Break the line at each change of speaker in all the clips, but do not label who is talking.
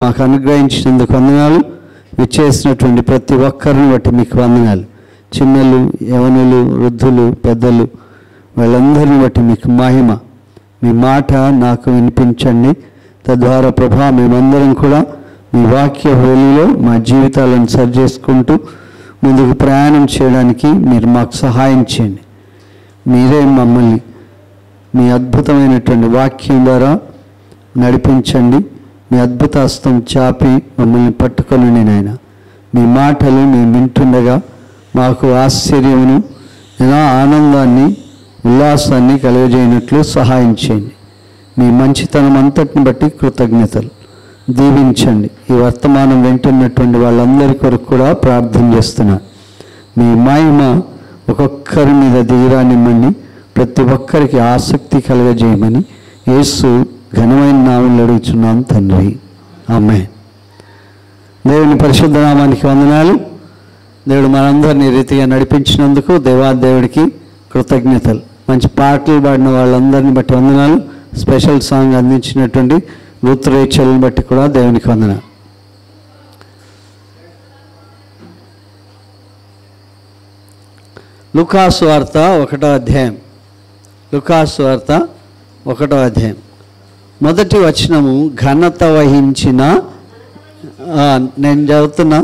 మాకు అనుగ్రహించినందుకు వందనాలు. విచ్చేసినటువంటి ప్రతి ఒక్కరిని బట్టి మీకు వందనాలు. చిన్నలు, యవనులు, వృద్ధులు, పెద్దలు వాళ్ళందరిని బట్టి మీకు మహిమ. మీ మాట నాకు వినిపించండి. తద్వారా ప్రభా మేమందరం కూడా మీ వాక్య వెలుగులో మా జీవితాలను సరిచేసుకుంటూ ముందుకు ప్రయాణం చేయడానికి మీరు మాకు సహాయం చేయండి. మీరే మమ్మల్ని మీ అద్భుతమైనటువంటి వాక్యం ద్వారా నడిపించండి. మీ అద్భుత హస్తం చాపి మమ్మల్ని పట్టుకొని నాయన. మీ మాటలు మేము వింటుండగా మాకు ఆశ్చర్యమును, ఏదో ఆనందాన్ని, ఉల్లాసాన్ని కలుగజేయనట్లు సహాయం చేయండి. మీ మంచితనం అంతటిని బట్టి కృతజ్ఞతలు. దీవించండి. ఈ వర్తమానం వింటున్నటువంటి వాళ్ళందరి కొరకు కూడా ప్రార్థన చేస్తున్నాను. మీ మహిమ ఒక్కొక్కరి మీద దిగిరానిమ్మని, ప్రతి ఒక్కరికి ఆసక్తి కలుగజేయమని యేసు ఘనమైన నామములో అడుగుచున్నాం తండ్రి. ఆమేన్. దేవుని పరిశుద్ధ నామానికి వందనాలు. దేవుడు మనందరినీ రీతిగా నడిపించినందుకు దేవాదేవుడికి కృతజ్ఞతలు. మంచి పాటలు పాడిన వాళ్ళందరినీ బట్టి వందనాలు. స్పెషల్ సాంగ్ అందించినటువంటి రూత్ రేచల్ని బట్టి కూడా దేవునికి వందనాలు. లూకాసు వార్త 1వ అధ్యాయం. లూకాసు వార్త 1వ అధ్యాయం మొదటి వచనము ఘనత వహించిన, నేను చదువుతున్నా,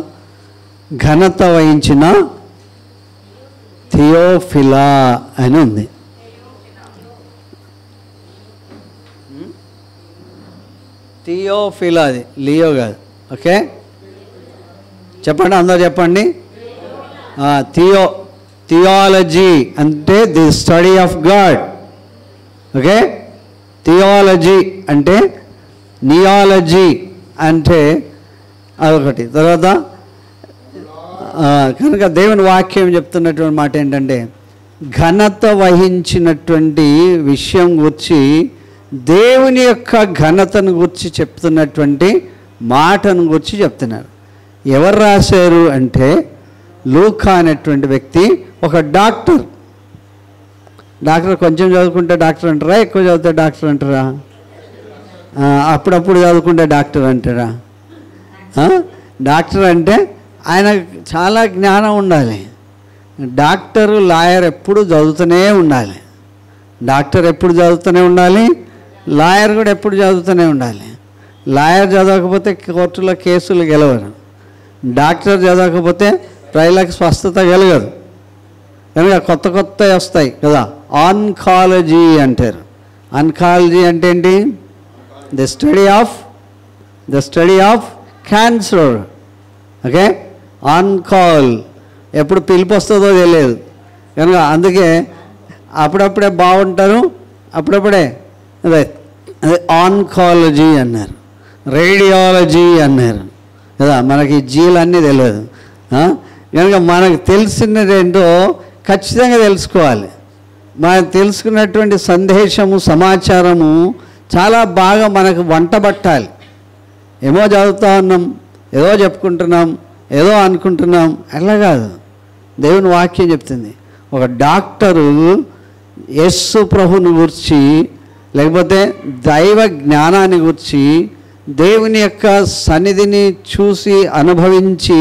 ఘనత వహించిన థియోఫిలా అని ఉంది. థియోఫిలా, అది లియో కాదు. ఓకే, చెప్పండి, అందరూ చెప్పండి. థియాలజీ అంటే the study of God. Okay, theology అంటే, నియాలజీ అంటే అదొకటి. తర్వాత కనుక దేవుని వాక్యం చెప్తున్నటువంటి మాట ఏంటంటే, ఘనత వహించినటువంటి విషయం గురించి, దేవుని యొక్క ఘనతను గురించి చెప్తున్నటువంటి మాటను గురించి చెప్తున్నారు. ఎవరు రాశారు అంటే, లూకా అనేటువంటి వ్యక్తి ఒక డాక్టర్. కొంచెం చదువుకుంటే డాక్టర్ అంటారా? ఎక్కువ చదివితే డాక్టర్ అంటారా? అప్పుడప్పుడు చదువుకుంటే డాక్టర్ అంటారా? డాక్టర్ అంటే ఆయన చాలా జ్ఞానం ఉండాలి. డాక్టరు, లాయర్ ఎప్పుడు చదువుతూనే ఉండాలి. డాక్టర్ ఎప్పుడు చదువుతూనే ఉండాలి, లాయర్ కూడా ఎప్పుడు చదువుతూనే ఉండాలి. లాయర్ చదవకపోతే కోర్టులో కేసులు గెలవరు. డాక్టర్ చదవకపోతే ప్రజలకు స్వస్థత కలగదు. కనుక కొత్త కొత్తవి వస్తాయి కదా. ఆన్కాలజీ అంటారు. ఆన్కాలజీ అంటే ఏంటి? The study of cancer. Okay, on call, ఎప్పుడు పిలుపు వస్తుందో తెలియదు. కనుక అందుకే అప్పుడప్పుడే బాగుంటారు, అప్పుడప్పుడే అదే ఆన్కాలజీ అన్నారు, రేడియాలజీ అన్నారు కదా. మనకి జీలన్నీ తెలియదు. కనుక మనకు తెలిసినదేంటో ఖచ్చితంగా తెలుసుకోవాలి. మనం తెలుసుకున్నటువంటి సందేశము, సమాచారము చాలా బాగా మనకు వంటబట్టాలి. ఏమో చదువుతా ఉన్నాం, ఏదో చెప్పుకుంటున్నాం, ఏదో అనుకుంటున్నాం, అట్లా కాదు. దేవుని వాక్యం చెప్తుంది, ఒక డాక్టరు యేసు ప్రభుని గురించి, లేకపోతే దైవ జ్ఞానాన్ని గురించి, దేవుని యొక్క సన్నిధిని చూసి అనుభవించి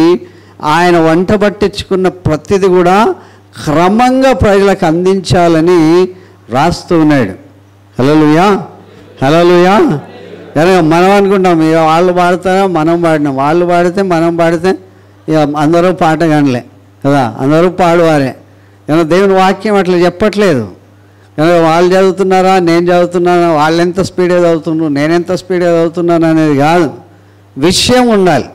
ఆయన వంట పట్టించుకున్న ప్రతిది కూడా క్రమంగా ప్రజలకు అందించాలని రాస్తూ ఉన్నాడు. హల్లెలూయా, హల్లెలూయా. కనుక మనం అనుకుంటాం, ఇక వాళ్ళు పాడతారా, మనం పాడినాం, వాళ్ళు పాడితే మనం పాడితే ఇక అందరూ పాట కానలే కదా, అందరూ పాడువారే. కనుక దేవుని వాక్యం అట్లా చెప్పట్లేదు. కనుక వాళ్ళు చదువుతున్నారా, నేను చదువుతున్నానా, వాళ్ళు ఎంత స్పీడ్గా చదువుతున్నారు, నేనెంత స్పీడ్గా చదువుతున్నాను అనేది కాదు. విషయం ఉండాలి.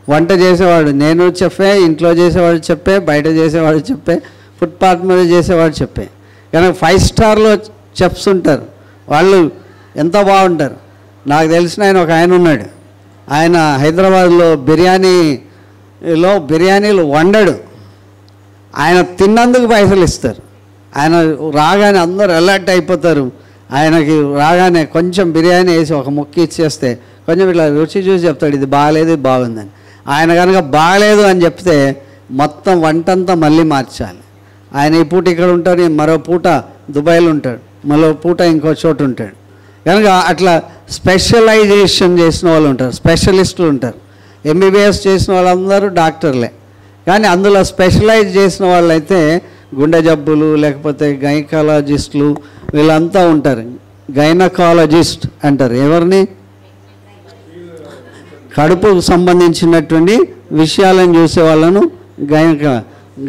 వంట చేసేవాడు నేను చెప్పే, ఇంట్లో చేసేవాడు చెప్పే, బయట చేసేవాడు చెప్పే, ఫుట్పాత్ మీద చేసేవాడు చెప్పే. కనుక 5 స్టార్లో చెఫ్స్ ఉంటారు, వాళ్ళు ఎంత బాగుంటారు. నాకు తెలిసిన ఒక ఆయన ఉన్నాడు. ఆయన హైదరాబాద్లో బిర్యానీలు వండడు. ఆయన తిన్నందుకు పైసలు ఇస్తారు. ఆయన రాగానే అందరూ అలర్ట్ అయిపోతారు. ఆయనకి రాగానే కొంచెం బిర్యానీ వేసి ఒక ముక్క ఇచ్చేస్తే కొంచెం ఇట్లా రుచి చూసి చెప్తాడు, ఇది బాగాలేదు, ఇది బాగుందని. ఆయన కనుక బాగలేదు అని చెప్తే మొత్తం వంటంతా మళ్ళీ మార్చాలి. ఆయన ఈ పూట ఇక్కడ ఉంటాడు, మరో పూట దుబాయ్లో ఉంటాడు, మరో పూట ఇంకో చోటు ఉంటాడు. కనుక అట్లా స్పెషలైజేషన్ చేసిన వాళ్ళు ఉంటారు, స్పెషలిస్టులు ఉంటారు. ఎంబీబీఎస్ చేసిన వాళ్ళందరూ డాక్టర్లే, కానీ అందులో స్పెషలైజ్ చేసిన వాళ్ళైతే గుండె జబ్బులు లేకపోతే గైనకాలజిస్టులు వీళ్ళంతా ఉంటారు. గైనకాలజిస్ట్ అంటారు ఎవరిని? కడుపుకు సంబంధించినటువంటి విషయాలను చూసే వాళ్ళను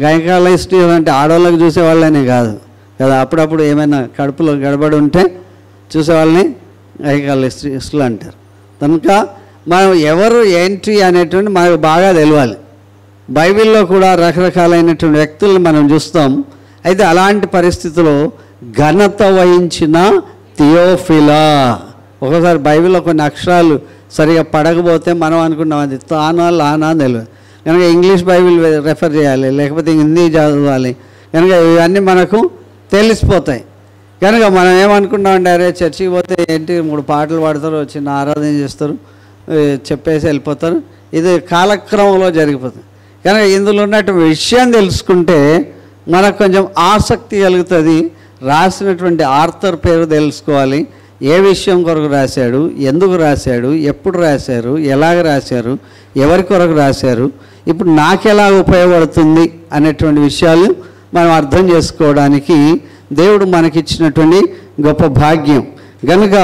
గైనకాలజిస్ట్ అంటే ఆడవాళ్ళకి చూసే వాళ్ళనే కాదు కదా, అప్పుడప్పుడు ఏమైనా కడుపులో గడబడి ఉంటే చూసేవాళ్ళని గైనకాలజిస్టులు అంటారు. కనుక మనం ఎవరు ఏంటి అనేటువంటి మనకు బాగా తెలియాలి. బైబిల్లో కూడా రకరకాలైనటువంటి వ్యక్తులను మనం చూస్తాం. అయితే అలాంటి పరిస్థితుల్లో ఘనత వహించిన థియోఫిలా, ఒకసారి బైబిల్లో కొన్ని అక్షరాలు సరిగా పడకపోతే మనం అనుకున్నాం అది తానా లానా తెలియదు, కనుక ఇంగ్లీష్ బైబిల్ రెఫర్ చేయాలి, లేకపోతే హిందీ చదవాలి, కనుక ఇవన్నీ మనకు తెలిసిపోతాయి. కనుక మనం ఏమనుకున్నామంటే అరే చర్చికి పోతే ఏంటి 3 పాటలు పాడతారు, చిన్న ఆరాధన చేస్తారు, చెప్పేసి వెళ్ళిపోతారు, ఇది కాలక్రమంలో జరిగిపోతుంది. కనుక ఇందులో ఉన్నటువంటి విషయం తెలుసుకుంటే మనకు కొంచెం ఆసక్తి కలుగుతుంది. రాసినటువంటి ఆర్థర్ పేరు తెలుసుకోవాలి, ఏ విషయం కొరకు రాశాడు, ఎందుకు రాశాడు, ఎప్పుడు రాశారు, ఎలాగ రాశారు, ఎవరి కొరకు రాశారు, ఇప్పుడు నాకెలా ఉపయోగపడుతుంది అనేటువంటి విషయాలు మనం అర్థం చేసుకోవడానికి దేవుడు మనకిచ్చినటువంటి గొప్ప భాగ్యం. కనుక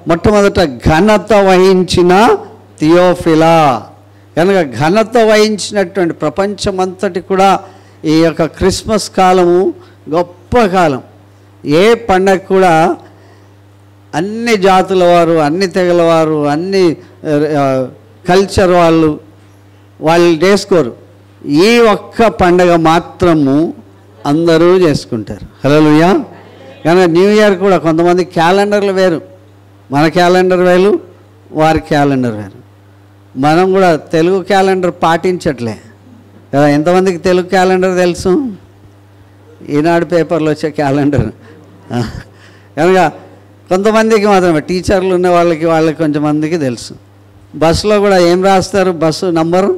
మొట్టమొదట ఘనత వహించిన థియోఫిలా, కనుక ఘనత వహించినటువంటి ప్రపంచమంతటి కూడా ఈ యొక్క క్రిస్మస్ కాలము గొప్ప కాలం. ఏ పండగ కూడా అన్ని జాతుల వారు, అన్ని తెగల వారు, అన్ని కల్చర్ వాళ్ళు చేసుకోరు. ఈ ఒక్క పండగ మాత్రము అందరూ చేసుకుంటారు. హల్లెలూయా. కనుక న్యూ ఇయర్ కూడా కొంతమంది క్యాలెండర్లు వేరు, మన క్యాలెండర్ వేరు, వారి క్యాలెండర్ వేరు. మనం కూడా తెలుగు క్యాలెండర్ పాటించట్లే కదా. ఎంతమందికి తెలుగు క్యాలెండర్ తెలుసు? ఈనాడు పేపర్లో వచ్చే క్యాలెండర్. కనుక కొంతమందికి మాత్రమే, టీచర్లు ఉన్న వాళ్ళకి కొంతమందికి తెలుసు. బస్సులో కూడా ఏం రాస్తారు? బస్సు నంబరు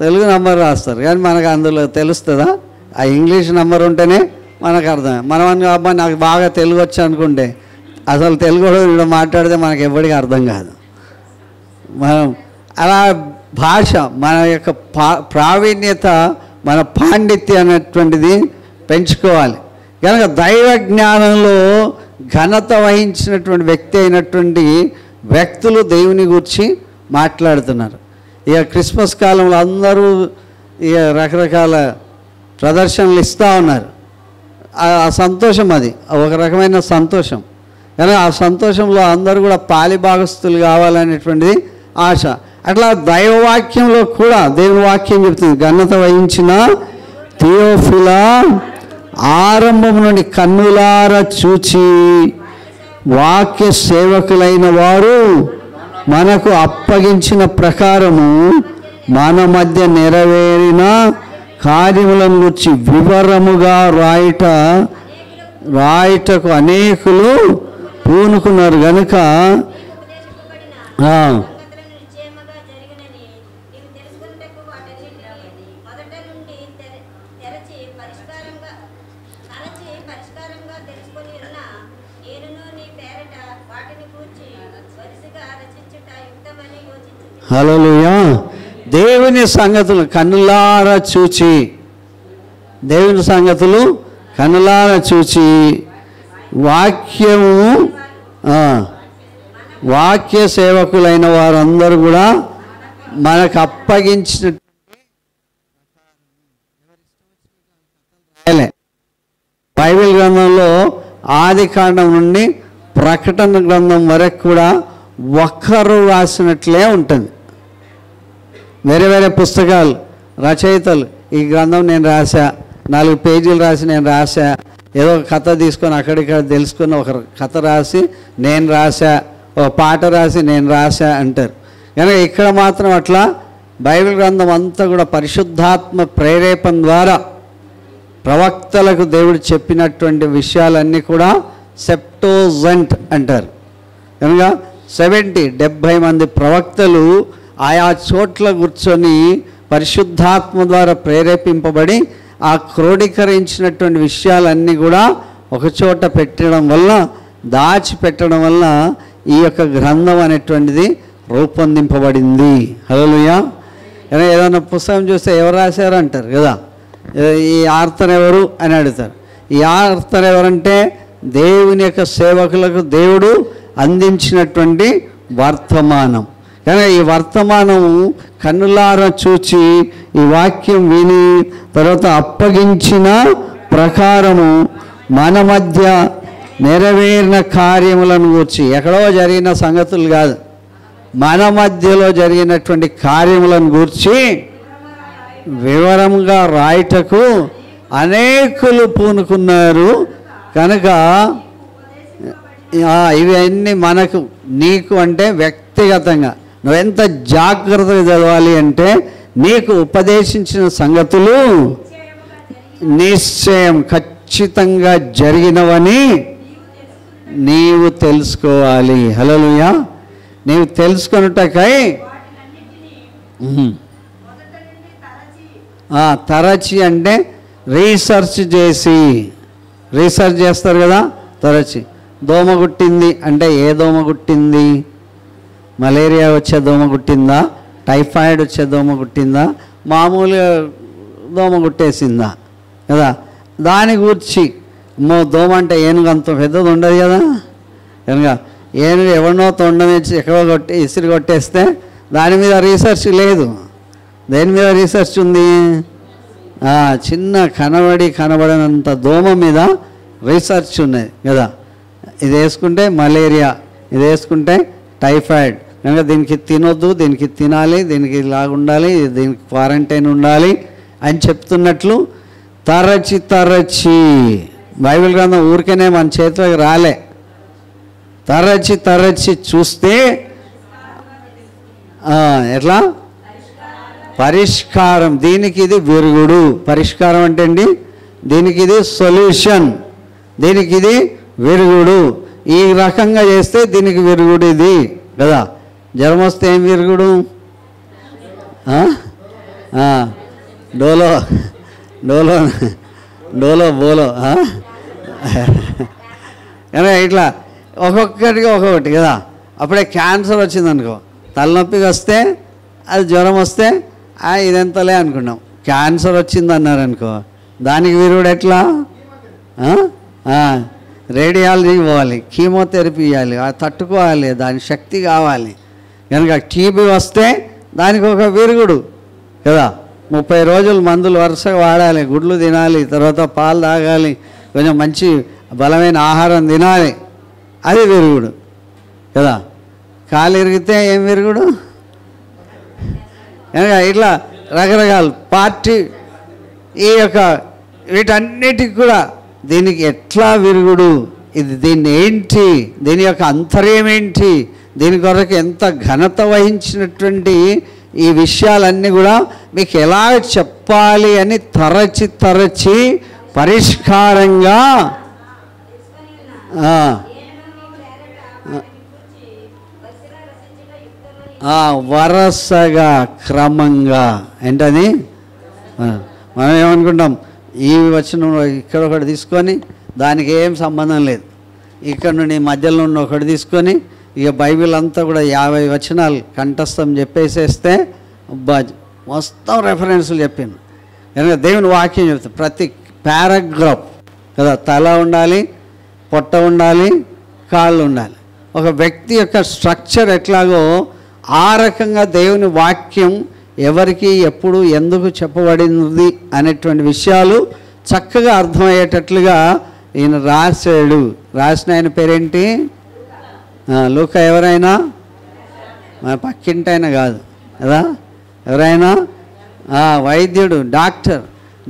తెలుగు నంబర్ రాస్తారు, కానీ మనకు అందులో తెలుస్తుందా? ఆ ఇంగ్లీష్ నంబర్ ఉంటేనే మనకు అర్థమే. మనం అబ్బాయి నాకు బాగా తెలుగు వచ్చి అనుకుంటే అసలు తెలుగు కూడా మాట్లాడితే మనకు ఎవరికి అర్థం కాదు. మనం అలా భాష, మన యొక్క ప్రావీణ్యత, మన పాండిత్యం అనేటువంటిది పెంచుకోవాలి. కనుక దైవ జ్ఞానంలో ఘనత వహించినటువంటి వ్యక్తి అయినటువంటి వ్యక్తులు దేవుని గురించి మాట్లాడుతున్నారు. ఇక క్రిస్మస్ కాలంలో అందరూ ఇక రకరకాల ప్రదర్శనలు ఇస్తూ ఉన్నారు. ఆ సంతోషం, అది ఒక రకమైన సంతోషం. కానీ ఆ సంతోషంలో అందరూ కూడా పాలిభాగస్తులు కావాలనేటువంటిది ఆశ. అట్లా దైవవాక్యంలో కూడా దేవుని వాక్యం చెప్తుంది, ఘనత వహించిన థియోఫిలా ఆరంభం నుండి కన్నులారా చూచి వాక్య సేవకులైన వారు మనకు అప్పగించిన ప్రకారము మన మధ్య నెరవేరిన కార్యములను గురించి వివరముగా రాయటకు అనేకులు పూనుకున్నారు. కనుక హల్లెలూయా. దేవుని సంగతులు కన్నులారా చూచి, దేవుని సంగతులు కన్నులారా చూచి వాక్య సేవకులైన వారందరూ కూడా మనకు అప్పగించిన బైబిల్ గ్రంథంలో ఆది కాండం నుండి ప్రకటన గ్రంథం వరకు కూడా ఒక్కరు రాసినట్లే ఉంటుంది. వేరే వేరే పుస్తకాలు, రచయితలు ఈ గ్రంథం నేను రాసా, 4 పేజీలు రాసి నేను రాసా, ఏదో ఒక కథ తీసుకొని అక్కడిక్కడ తెలుసుకుని ఒక కథ రాసి నేను రాసా, ఒక పాట రాసి నేను రాసా అంటారు. కనుక ఇక్కడ మాత్రం అట్లా బైబిల్ గ్రంథం అంతా కూడా పరిశుద్ధాత్మ ప్రేరేపణ ద్వారా ప్రవక్తలకు దేవుడు చెప్పినటువంటి విషయాలన్నీ కూడా సెప్టోజెంట్ అంటారు. కనుక 70 మంది ప్రవక్తలు ఆయా చోట్ల కూర్చొని పరిశుద్ధాత్మ ద్వారా ప్రేరేపింపబడి ఆ క్రోడీకరించినటువంటి విషయాలన్నీ కూడా ఒకచోట పెట్టడం వల్ల దాచిపెట్టడం వల్ల ఈ యొక్క గ్రంథం అనేటువంటిది రూపొందింపబడింది. హల్లెలూయా. ఏదైనా పుస్తకం చూస్తే ఎవరు రాశారు అంటారు కదా, ఈ ఆర్తర్ ఎవరు అని అడుగుతారు. ఈ ఆర్తర్ ఎవరంటే దేవుని యొక్క సేవకులకు దేవుడు అందించినటువంటి వర్తమానం. కానీ ఈ వర్తమానం కన్నులారా చూచి ఈ వాక్యం విని తర్వాత అప్పగించిన ప్రకారము మన మధ్య నెరవేరిన కార్యములను గూర్చి, ఎక్కడో జరిగిన సంగతులు కాదు, మన మధ్యలో జరిగినటువంటి కార్యములను గూర్చి వివరంగా రాయటకు అనేకులు పూనుకున్నారు. కనుక ఇవన్నీ మనకు నీకు అంటే వ్యక్తిగతంగా నువ్వెంత జాగ్రత్తగా చదవాలి అంటే నీకు ఉపదేశించిన సంగతులు నిశ్చయం ఖచ్చితంగా జరిగినవని నీవు తెలుసుకోవాలి. హల్లెలూయా. నీవు తెలుసుకొనుటకై తరచి అంటే రీసెర్చ్ చేసి, రీసెర్చ్ చేస్తారు కదా తరచి. దోమ గుట్టింది అంటే ఏ దోమ గుట్టింది? మలేరియా వచ్చే దోమ గుట్టిందా? టైఫాయిడ్ వచ్చే దోమ గుట్టిందా? మామూలుగా దోమ గుట్టేసిందా కదా? దాని గురించి దోమ అంటే ఏనుగు అంత పెద్దది ఉండదు కదా. కనుక ఏనుగు ఎవరినో తొండనిచ్చి ఎక్కడో ఇసిరి కొట్టేస్తే దాని మీద రీసెర్చ్ లేదు. దేని మీద రీసెర్చ్ ఉంది? చిన్న కనబడినంత దోమ మీద రీసెర్చ్ ఉన్నది కదా. ఇది వేసుకుంటే మలేరియా, ఇది వేసుకుంటే టైఫాయిడ్, కనుక దీనికి తినొద్దు, దీనికి తినాలి, దీనికి ఇలాగుండాలి, దీనికి క్వారంటైన్ ఉండాలి అని చెప్తున్నట్లు తరచి బైబిల్ గ్రంథం ఊరికేనే మన చేతిలోకి రాలే. తరచి చూస్తే ఎట్లా పరిష్కారం, దీనికి ఇది విరుగుడు. పరిష్కారం అంటే అండి దీనికి ఇది సొల్యూషన్, దీనికి ఇది విరుగుడు. ఈ రకంగా చేస్తే దీనికి విరుగుడు ఇది కదా. జ్వరం వస్తే ఏం విరుగుడు? డోలో డోలో డోలో బోలో. కానీ ఇట్లా ఒక్కొక్కటిగా ఒక్కొక్కటి కదా. అప్పుడే క్యాన్సర్ వచ్చిందనుకో, తలనొప్పికి వస్తే అది జ్వరం వస్తే ఇదెంతలే అనుకున్నాం. క్యాన్సర్ వచ్చింది అన్నారనుకో, దానికి విరుగుడు ఎట్లా? రేడియాలజీకి పోవాలి, కీమోథెరపీ ఇవ్వాలి, తట్టుకోవాలి, దాని శక్తి కావాలి. కనుక టీబీ వస్తే దానికి ఒక విరుగుడు కదా. 30 రోజులు మందులు వరుసగా వాడాలి, గుడ్లు తినాలి, తర్వాత పాలు తాగాలి, కొంచెం మంచి బలమైన ఆహారం తినాలి, అది విరుగుడు కదా. కాలు ఇరిగితే ఏం విరుగుడు? కనుక ఇట్లా రకరకాల పార్టీ ఈ యొక్క వీటన్నిటికి కూడా దీనికి ఎట్లా విరుగుడు, ఇది దీన్ని ఏంటి, దీని యొక్క అంతర్యం ఏంటి, దీని కొరకు ఎంత ఘనత వహించినటువంటి ఈ విషయాలన్నీ కూడా మీకు ఎలా చెప్పాలి అని తరచి పరిష్కారంగా వరసగా క్రమంగా ఏంటని మనం ఏమనుకుంటాం, ఈ వచనం ఇక్కడ ఒకటి తీసుకొని దానికి ఏం సంబంధం లేదు, ఇక్కడ నుండి మధ్యలో ఉన్న ఒకటి తీసుకొని ఇక బైబిల్ అంతా కూడా 50 వచనాలు కంఠస్థం చెప్పేసేస్తే మొత్తం రెఫరెన్స్లు చెప్పాను. కనుక దేవుని వాక్యం చెప్తాను ప్రతి పారాగ్రాఫ్ కదా. తల ఉండాలి, పొట్ట ఉండాలి, కాళ్ళు ఉండాలి. ఒక వ్యక్తి యొక్క స్ట్రక్చర్ ఎట్లాగో ఆ రకంగా దేవుని వాక్యం ఎవరికి ఎప్పుడు ఎందుకు చెప్పబడింది అనేటువంటి విషయాలు చక్కగా అర్థమయ్యేటట్లుగా ఈయన రాశాడు. రాసిన ఆయన పేరేంటి? లూకా. ఎవరైనా మన పక్కింటైనా కాదు కదా, ఎవరైనా వైద్యుడు,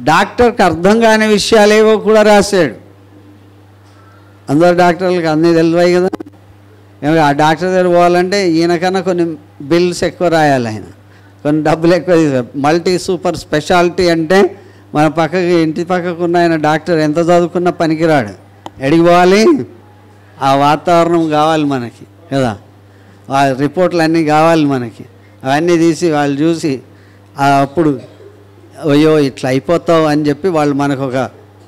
డాక్టర్కి అర్థం కాని విషయాలేవో కూడా రాశాడు. అందరు డాక్టర్లకు అన్నీ తెలివాయి కదా. ఆ డాక్టర్ దగ్గర పోవాలంటే ఈయనకన్నా కొన్ని బిల్స్ ఎక్కువ రాయాలి, ఆయన కొన్ని డబ్బులు ఎక్కువ తీసుకోవాలి. మల్టీ సూపర్ స్పెషాలిటీ అంటే మన ఇంటి పక్కకు ఉన్న ఆయన డాక్టర్ ఎంత చదువుకున్నా పనికిరాడు. ఎడికి పోవాలి? ఆ వాతావరణం కావాలి మనకి కదా, ఆ రిపోర్ట్లు అన్నీ కావాలి మనకి. అవన్నీ తీసి వాళ్ళు చూసి అప్పుడు అయ్యో ఇట్లా అయిపోతావు అని చెప్పి వాళ్ళు మనకు ఒక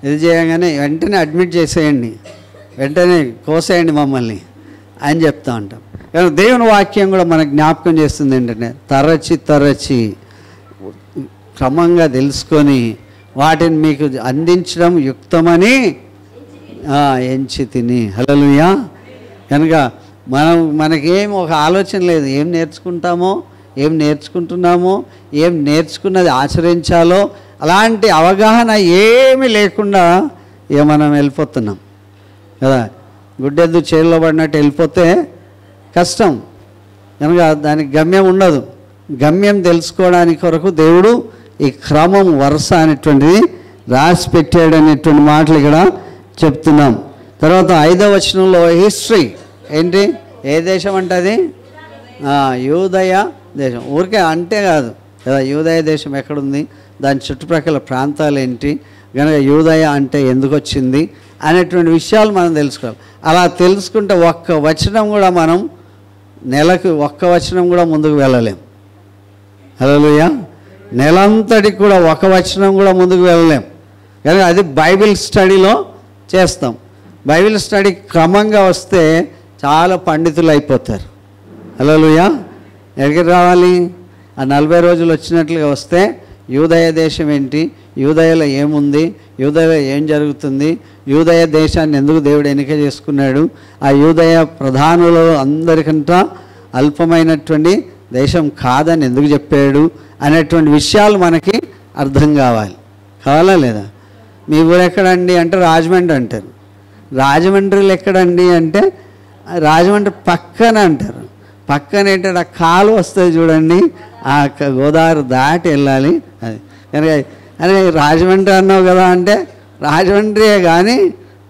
ఇది చేయగానే వెంటనే అడ్మిట్ చేసేయండి వెంటనే కోసేయండి మమ్మల్ని అని చెప్తా ఉంటాం. కానీ దేవుని వాక్యం కూడా మనకు జ్ఞాపకం చేస్తుంది ఏంటంటే తరచి క్రమంగా తెలుసుకొని వాటిని మీకు అందించడం యుక్తమని ఎంచి తిని. హల్లెలూయా. కనుక మనకేం ఒక ఆలోచన లేదు, ఏం నేర్చుకుంటామో, ఏం నేర్చుకుంటున్నామో, ఏం నేర్చుకున్నది ఆచరించాలో అలాంటి అవగాహన ఏమీ లేకుండా ఇక మనం వెళ్ళిపోతున్నాం కదా. గుడ్డెద్దు చేతిలో పడినట్టు వెళ్ళిపోతే కష్టం. కనుక దానికి గమ్యం ఉండదు. గమ్యం తెలుసుకోవడానికి కొరకు దేవుడు ఈ క్రమం వరుస అనేటువంటిది రాసి పెట్టాడు అనేటువంటి మాటలు ఇక్కడ చెప్తున్నాం. తర్వాత 5వ వచనంలో హిస్టరీ ఏంటి, ఏ దేశం అంటే అది యూదయ దేశం. ఊరికే అంటే కాదు కదా, యూదయ దేశం ఎక్కడుంది, దాని చుట్టుప్రక్కల ప్రాంతాలు ఏంటి, కనుక యూదయ అంటే ఎందుకు వచ్చింది అనేటువంటి విషయాలు మనం తెలుసుకోవాలి. అలా తెలుసుకుంటే ఒక్క వచనం కూడా మనం నెలకు ఒక్క వచనం కూడా ముందుకు వెళ్ళలేం. హల్లెలూయా. నెలంతటికి కూడా ఒక వచనం కూడా ముందుకు వెళ్ళలేం. కనుక అది బైబిల్ స్టడీలో చేస్తాం. బైబిల్ స్టడీ క్రమంగా వస్తే చాలా పండితులు అయిపోతారు. హల్లెలూయా. ఎక్కడికి రావాలి, ఆ 40 రోజులు వచ్చినట్లుగా వస్తే యూదయ దేశం ఏంటి, యూదయలో ఏముంది, యూదయలో ఏం జరుగుతుంది, యూదయ దేశాన్ని ఎందుకు దేవుడు ఎన్నిక చేసుకున్నాడు, ఆ యూదయ ప్రధానులు అందరికంటే అల్పమైనటువంటి దేశం కాదని ఎందుకు చెప్పాడు అనేటువంటి విషయాలు మనకి అర్థం కావాలా లేదా. మీ ఊరు ఎక్కడండి అంటే రాజమండ్రి అంటారు. రాజమండ్రిలో ఎక్కడండి అంటే రాజమండ్రి పక్కన అంటారు. పక్కన ఏంటంటే ఆ కాలు వస్తుంది చూడండి, ఆ గోదావరి దాటి వెళ్ళాలి. అది కనుక అరే రాజమండ్రి అన్నావు కదా అంటే రాజమండ్రియే, కానీ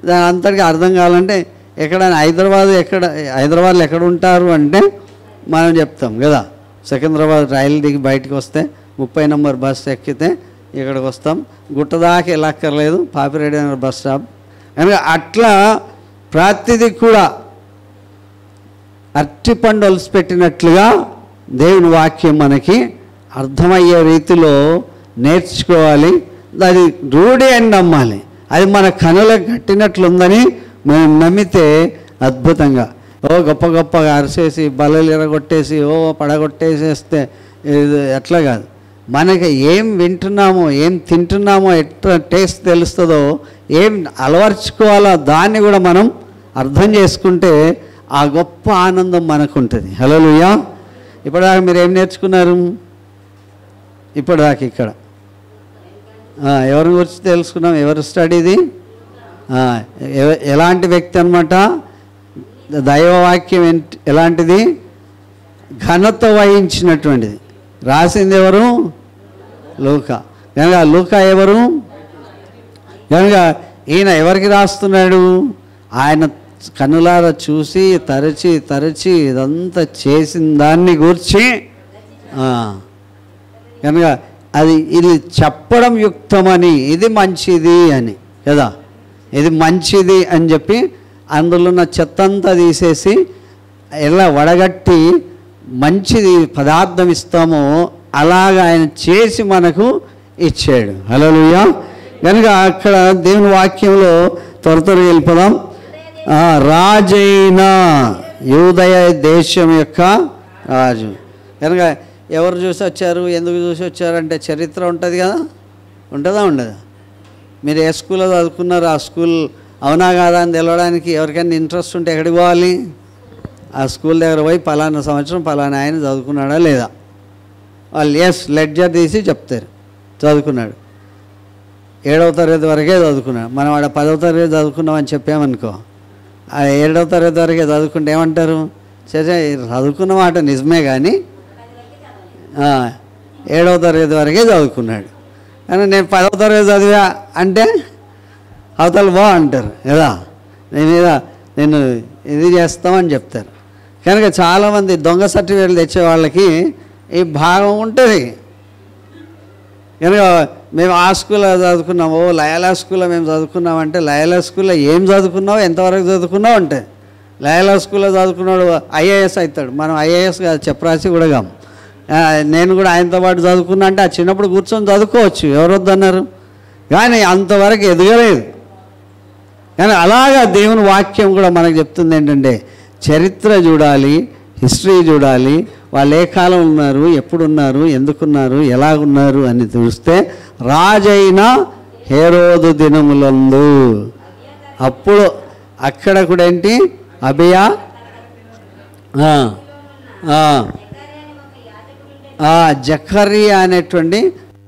దాని అంతటికి అర్థం కావాలంటే ఎక్కడైనా హైదరాబాద్లో ఎక్కడ ఉంటారు అంటే మనం చెప్తాం కదా. సికింద్రాబాద్ రైలు దిగి బయటకు వస్తే 30 నంబర్ బస్ ఎక్కితే ఇక్కడికి వస్తాం. గుట్ట దాకా వెళ్ళక్కర్లేదు, పాపిరెడ్డి నగర్ బస్ స్టాప్. కనుక అట్లా ప్రతిదీ కూడా అరటిపండు ఒలిసి పెట్టినట్లుగా దేవుని వాక్యం మనకి అర్థమయ్యే రీతిలో నేర్చుకోవాలి. అది రూఢి అని నమ్మాలి. అది మన కనులకు కట్టినట్లుందని మనం నమ్మితే అద్భుతంగా గొప్ప గొప్పగా అరిసేసి బల్లలు ఎరగొట్టేసి పడగొట్టేసేస్తే ఎట్లా కాదు. మనకి ఏం వింటున్నామో, ఏం తింటున్నామో, ఎట్లా టేస్ట్ తెలుస్తుందో, ఏం అలవర్చుకోవాలో దాన్ని కూడా మనం అర్థం చేసుకుంటే ఆ గొప్ప ఆనందం మనకు ఉంటుంది. హల్లెలూయా. ఇప్పటిదాకా మీరు ఏం నేర్చుకున్నారు? ఇప్పటిదాకా ఇక్కడ ఎవరి గురించి తెలుసుకున్నాం? ఎవరి స్టడీది? ఎలాంటి వ్యక్తి అనమాట? దైవవాక్యం ఎలాంటిది? ఘనత వహించినటువంటిది. రాసింది ఎవరు? లూకా. కనుక లూకా ఎవరు? కనుక ఈయన ఎవరికి రాస్తున్నాడు? ఆయన కన్నులారా చూసి తరచి ఇదంతా చేసిన దాన్ని గూర్చి కనుక ఇది చెప్పడం యుక్తమని, ఇది మంచిది అని కదా, ఇది మంచిది అని చెప్పి అందులో ఉన్న చెత్తంతా తీసేసి ఎలా వడగట్టి మంచిది పదార్థం ఇస్తామో అలాగ ఆయన చేసి మనకు ఇచ్చాడు. హల్లెలూయా. కనుక అక్కడ దేవుని వాక్యంలో త్వరగా వెళ్ళిపోదాం. రాజైన యూదయ దేశం యొక్క రాజు. కనుక ఎవరు చూసి వచ్చారు, ఎందుకు చూసి వచ్చారంటే చరిత్ర ఉంటుంది కదా. ఉంటుందా ఉండదా? మీరు ఏ స్కూల్లో చదువుకున్నారు, ఆ స్కూల్ అవునా కాదా అని తెలవడానికి ఎవరికైనా ఇంట్రెస్ట్ ఉంటే ఎక్కడికి పోవాలి? ఆ స్కూల్ దగ్గర పోయి పలానా సంవత్సరం పలానా ఆయన చదువుకున్నాడా లేదా, వాళ్ళు లెడ్జర్ తీసి చెప్తారు చదువుకున్నాడు. 7వ తరగతి వరకే చదువుకున్నాడు. మనం వాడు 10వ తరగతి చదువుకున్నామని చెప్పామనుకో, ఆ 7వ తరగతి వరకే చదువుకుంటే ఏమంటారు? సరే చదువుకున్న మాట నిజమే, కానీ 7వ తరగతి వరకే చదువుకున్నాడు. కానీ నేను 10వ తరగతి చదివా అంటే అవతల బా అంటారు కదా, నేను ఇది చేస్తామని చెప్తారు. కనుక చాలామంది దొంగ సర్టిఫికేట్లు తెచ్చే వాళ్ళకి ఈ భాగం ఉంటుంది. కనుక మేము ఆ స్కూల్లో చదువుకున్నాము, లయలా స్కూల్లో మేము చదువుకున్నామంటే లయలా స్కూల్లో ఏం చదువుకున్నావు, ఎంతవరకు చదువుకున్నావు అంటే లయలా స్కూల్లో చదువుకున్నాడు ఐఏఎస్ అవుతాడు. మనం ఐఏఎస్ కాదు, చెప్పరాసి కూడా కాము. నేను కూడా ఆయనతో పాటు చదువుకున్నా అంటే ఆ చిన్నప్పుడు కూర్చొని చదువుకోవచ్చు, ఎవరు వద్దన్నారు, కానీ అంతవరకు ఎదగలేదు. కానీ అలాగా దేవుని వాక్యం కూడా మనకు చెప్తుంది ఏంటంటే చరిత్ర చూడాలి, హిస్టరీ చూడాలి, వాళ్ళు ఏ కాలం ఉన్నారు, ఎప్పుడున్నారు, ఎందుకున్నారు, ఎలాగున్నారు అని చూస్తే రాజైన హేరోదు దినములందు అప్పుడు అక్కడ కూడా ఏంటి అబియా జకరియా అనేటువంటి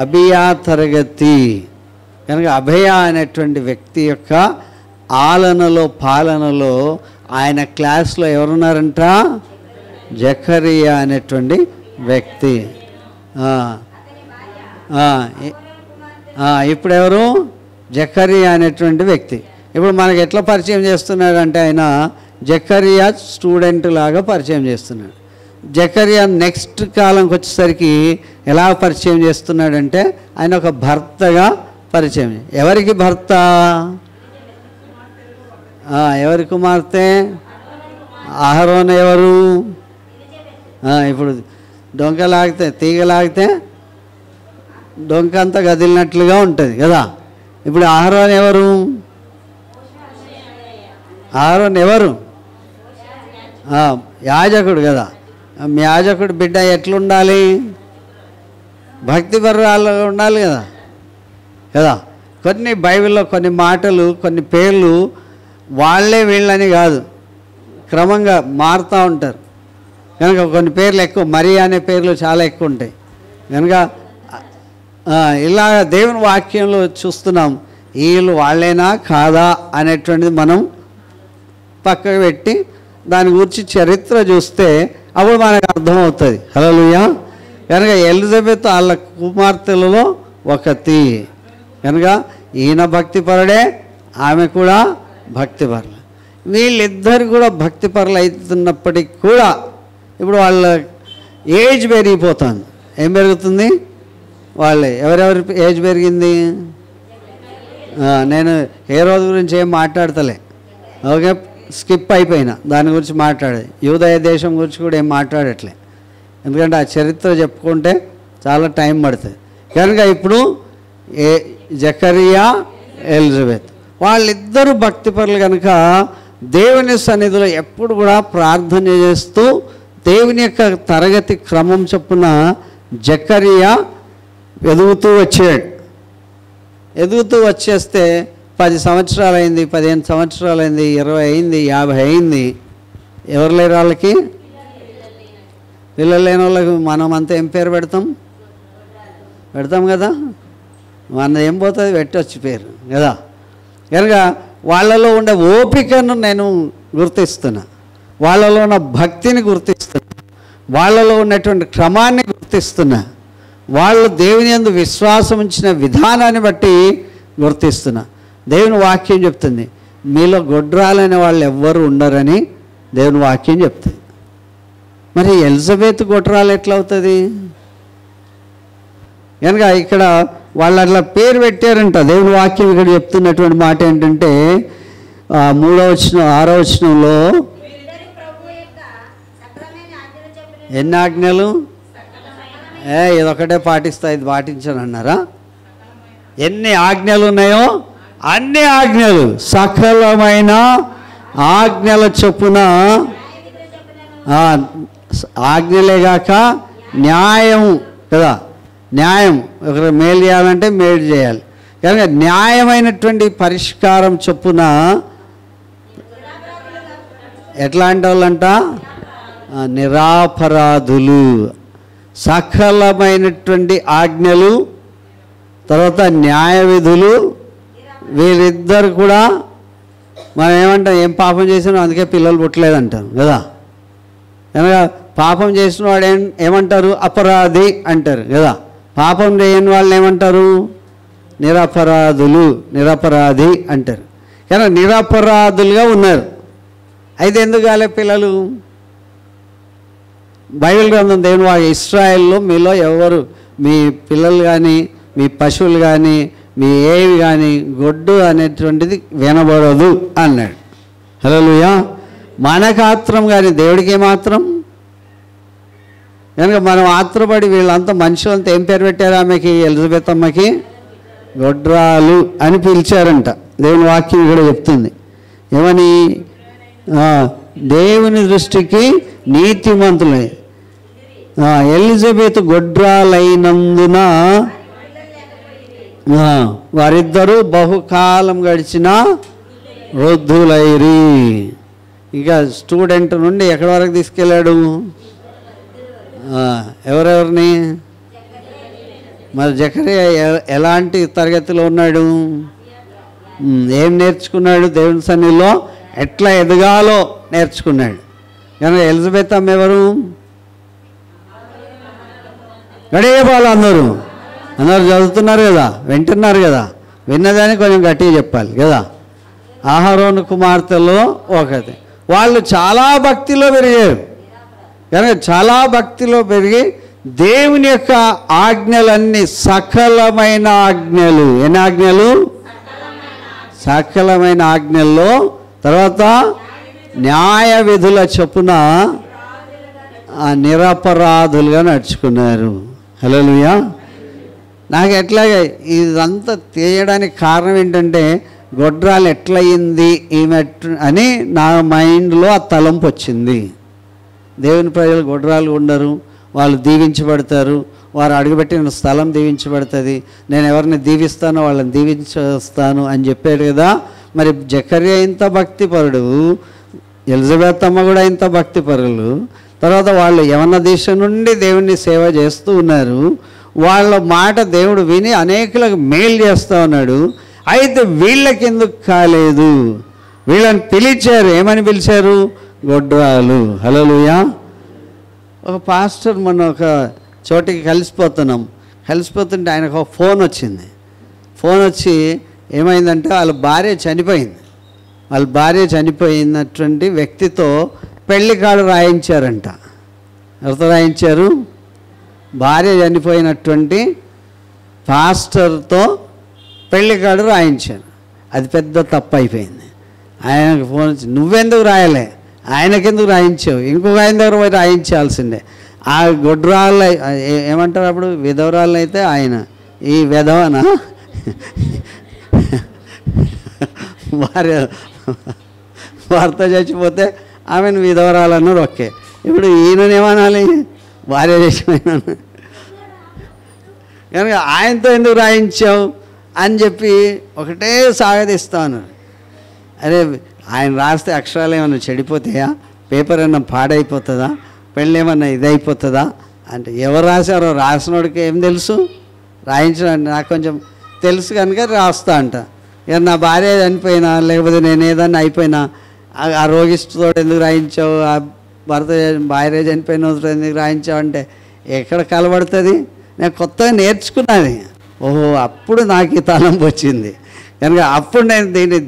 అబియా తరగతి. కనుక అభయ అనేటువంటి వ్యక్తి యొక్క పాలనలో ఆయన క్లాస్లో ఎవరున్నారంట? జకరియా అనేటువంటి వ్యక్తి. ఇప్పుడు ఎవరు? జకరియా అనేటువంటి వ్యక్తి. ఇప్పుడు మనకు ఎట్లా పరిచయం చేస్తున్నాడంటే ఆయన జకరియా స్టూడెంట్ లాగా పరిచయం చేస్తున్నాడు. జకరియా నెక్స్ట్ కాలంకి వచ్చేసరికి ఎలా పరిచయం చేస్తున్నాడంటే ఆయన ఒక భర్తగా పరిచయం. ఎవరికి భర్త? ఎవరి కుమార్తె? అహరోను ఎవరు? ఇప్పుడు డొంక లాగితే, తీగ లాగితే డొంక అంతా కదిలినట్లుగా ఉంటుంది కదా. ఇప్పుడు అహరోను ఎవరు? అహరోను ఎవరు? యాజకుడు కదా. యాజకుడు బిడ్డ ఎట్లుండాలి? భక్తి పరురాలు ఉండాలి కదా కదా. కొన్ని బైబిల్లో కొన్ని మాటలు, కొన్ని పేర్లు వాళ్ళే వీళ్ళని కాదు, క్రమంగా మారుతూ ఉంటారు. కనుక కొన్ని పేర్లు ఎక్కువ, మరియా అనే పేర్లు చాలా ఎక్కువ ఉంటాయి. కనుక ఇలాగ దేవుని వాక్యంలో చూస్తున్నాం. వీళ్ళు వాళ్ళేనా కాదా అనేటువంటిది మనం పక్కకు పెట్టి దాని గురించి చరిత్ర చూస్తే అప్పుడు మనకు అర్థమవుతుంది. హల్లెలూయా. కనుక ఎలిజబెత్ వాళ్ళ కుమార్తెలలో ఒకతి. కనుక ఈయన భక్తిపరుడే, ఆమె కూడా భక్తిపరులు. వీళ్ళిద్దరు కూడా భక్తిపరులు అవుతున్నప్పటికీ కూడా ఇప్పుడు వాళ్ళ ఏజ్ పెరిగిపోతుంది. ఏం పెరుగుతుంది? వాళ్ళే ఎవరెవరి ఏజ్ పెరిగింది? నేను ఏ రోజు గురించి ఏం మాట్లాడతలే, ఓకే, స్కిప్ అయిపోయినా. దాని గురించి మాట్లాడేది యూదయ దేశం గురించి కూడా ఏం మాట్లాడట్లే, ఎందుకంటే ఆ చరిత్ర చెప్పుకుంటే చాలా టైం పడుతుంది. కనుక ఇప్పుడు జకరియా, ఎలిజబెత్ వాళ్ళిద్దరూ భక్తిపరులు. కనుక దేవుని సన్నిధిలో ఎప్పుడు కూడా ప్రార్థన చేస్తూ దేవుని యొక్క తరగతి క్రమం చొప్పున జకరియా ఎదుగుతూ వచ్చాడు. ఎదుగుతూ వచ్చేస్తే 10 సంవత్సరాలు అయింది, 15 సంవత్సరాలు అయింది, 20 అయింది, 50 అయింది. ఎవరు లేరు వాళ్ళకి? పిల్లలు లేని వాళ్ళకి మనం అంతా ఏం పేరు పెడతాం కదా. మన ఏం పోతుంది? పెట్టవచ్చు పేరు కదా. కనుక వాళ్ళలో ఉండే ఓపికను నేను గుర్తిస్తున్నా, వాళ్ళలో ఉన్న భక్తిని గుర్తిస్తున్నా, వాళ్ళలో ఉన్నటువంటి క్రమాన్ని గుర్తిస్తున్నా, వాళ్ళు దేవుని యందు విశ్వాసం ఉంచిన విధానాన్ని బట్టి గుర్తిస్తున్నా. దేవుని వాక్యం చెప్తుంది మీలో గొడ్రాలనే వాళ్ళు ఎవ్వరు ఉండరని దేవుని వాక్యం చెప్తుంది. మరి ఎలిజబెత్ గొడ్రాలు ఎట్లా అవుతుంది? కనుక ఇక్కడ వాళ్ళు అట్లా పేరు పెట్టారంట. దేవుని వాక్యం ఇక్కడ చెప్తున్నటువంటి మాట ఏంటంటే 3వ వచనం 6వ వచనంలో ఎన్ని ఆజ్ఞలు? ఇదొకటే పాటిస్తా, ఇది పాటించను అన్నారా? ఎన్ని ఆజ్ఞలు ఉన్నాయో అన్ని ఆజ్ఞలు, సకలమైన ఆజ్ఞల చొప్పున, ఆజ్ఞలేగాక న్యాయం కదా. న్యాయం, ఒకరు మేలు చేయాలంటే మేలు చేయాలి. కనుక న్యాయమైనటువంటి పరిష్కారం చొప్పున ఎట్లాంటి వాళ్ళంట? నిరాపరాధులు. సకలమైనటువంటి ఆజ్ఞలు, తర్వాత న్యాయ విధులు, వీళ్ళిద్దరు కూడా మనం ఏమంటాం? ఏం పాపం చేసినా అందుకే పిల్లలు పుట్టలేదంటారు కదా. కనుక పాపం చేసిన వాడు ఏమంటారు? అపరాధి అంటారు కదా. పాపం చేయని వాళ్ళని ఏమంటారు? నిరపరాధి అంటారు. కానీ నిరపరాధులుగా ఉన్నారు. అయితే ఎందుకు కాలే పిల్లలు? బైబిల్ గ్రంథం దేవుని వాడు ఇశ్రాయేల్లో మీలో ఎవరు మీ పిల్లలు కానీ, మీ పశువులు కానీ, మీ ఏవి కానీ గొడ్డు అనేటువంటిది వినబడదు అన్నాడు. హల్లెలూయా. మనకు ఆత్రం కానీ దేవుడికి ఏమాత్రం? కనుక మనం ఆత్రపడి వీళ్ళంతా మనుషులంతా ఏం పేరు పెట్టారు? ఆమెకి, ఎలిజబెత్ అమ్మకి గొడ్రాలు అని పిలిచారంట. దేవుని వాక్యం కూడా చెప్తుంది. ఏమని? దేవుని దృష్టికి నీతిమంతులే. ఎలిజబెత్ గొడ్రాలైనందున వారిద్దరూ బహుకాలం గడిచిన వృద్ధులైరి. ఇక స్టూడెంట్ నుండి ఎక్కడి వరకు తీసుకెళ్ళాడు? ఎవరెవరిని? మరి జకరియా ఎలాంటి తరగతిలో ఉన్నాడు? ఏం నేర్చుకున్నాడు? దేవుని సన్నిధిలో ఎట్లా ఎదగాలో నేర్చుకున్నాడు. కనుక ఎలిజబెత్ అమ్మ ఎవరు? గడియపాలు అందరూ చదువుతున్నారు కదా, వింటున్నారు కదా, విన్నదాన్ని కొంచెం గట్టిగా చెప్పాలి కదా. ఆహారోను కుమార్తెలో ఒకటి. వాళ్ళు చాలా భక్తిలో పెరిగారు. కనుక చాలా భక్తిలో పెరిగి దేవుని యొక్క ఆజ్ఞలన్నీ సకలమైన ఆజ్ఞలు. ఎన్ని ఆజ్ఞలు? సకలమైన ఆజ్ఞల్లో తర్వాత న్యాయ విధుల చొప్పున నిరపరాధులుగా నడుచుకున్నారు. హల్లెలూయా. నాకు ఎట్లాగే ఇదంతా తీయడానికి కారణం ఏంటంటే గొడ్రాలు ఎట్లయింది ఈమె అని నా మైండ్లో ఆ తలంపు వచ్చింది. దేవుని ప్రజలు గొడ్రాలు ఉండరు, వాళ్ళు దీవించబడతారు, వారు అడుగుపెట్టిన స్థలం దీవించబడుతుంది, నేను ఎవరిని దీవిస్తానో వాళ్ళని దీవించేస్తాను అని చెప్పాడు కదా. మరి జకర్యా ఇంత భక్తిపరుడు, ఎలిజబెత్ అమ్మ కూడా ఇంత భక్తిపరులు. తర్వాత వాళ్ళు యవన దేశం నుండి దేవుణ్ణి సేవ చేస్తూ ఉన్నారు. వాళ్ళ మాట దేవుడు విని అనేకులకు మేలు చేస్తూ ఉన్నాడు. అయితే వీళ్ళకి ఎందుకు కాలేదు? వీళ్ళని పిలిచారు. ఏమని పిలిచారు? గొడ్రాలు. హల్లెలూయా. ఒక పాస్టర్ మొన్న ఒక చోటికి కలిసిపోతుంటే ఆయనకు ఒక ఫోన్ వచ్చింది. ఫోన్ వచ్చి ఏమైందంటే వాళ్ళ భార్య చనిపోయినటువంటి వ్యక్తితో పెళ్లి కార్డు రాయించారంట. ఎవరితో రాయించారు? భార్య చనిపోయినటువంటి పాస్టర్తో పెళ్లి కార్డు రాయించారు. అది పెద్ద తప్పు అయిపోయింది. ఆయనకు ఫోన్ వచ్చి, నువ్వెందుకు రాయలే, ఆయనకెందుకు రాయించావు, ఇంకొక ఆయన దగ్గర పోయి రాయించాల్సిందే. ఆ గొడ్రాళ్ళు ఏమంటారు అప్పుడు? విధవరాళ్ళు అయితే ఆయన ఈ విధవనా వార్త చచ్చిపోతే ఆమెను విధవరాలన్నాడు. ఓకే, ఇప్పుడు ఈయననేమనాలి? భార్య చచ్చిపోయినా కనుక ఆయనతో ఎందుకు రాయించావు అని చెప్పి ఒకటే సాగదీస్తా ఉన్నారు. అరే ఆయన రాస్తే అక్షరాలు ఏమన్నా చెడిపోతాయా? పేపర్ ఏమన్నా పాడైపోతుందా? పెళ్ళి ఏమన్నా ఇదైపోతుందా అంటే ఎవరు రాశారో రాసినోడికి ఏం తెలుసు? రాయించడానికి నాకు కొంచెం తెలుసు కనుక రాస్తా అంట. ఇక నా భార్య చనిపోయినా లేకపోతే నేను ఏదన్నా అయిపోయినా ఆ రోగిస్తుతో ఎందుకు రాయించావు, ఆ భార్య చనిపోయిన ఎందుకు రాయించావు అంటే ఎక్కడ కలబడుతుంది? నేను కొత్తగా నేర్చుకున్నాను. ఓహో, అప్పుడు నాకు ఈ తలంపు వచ్చింది కనుక అప్పుడు నేను దీన్ని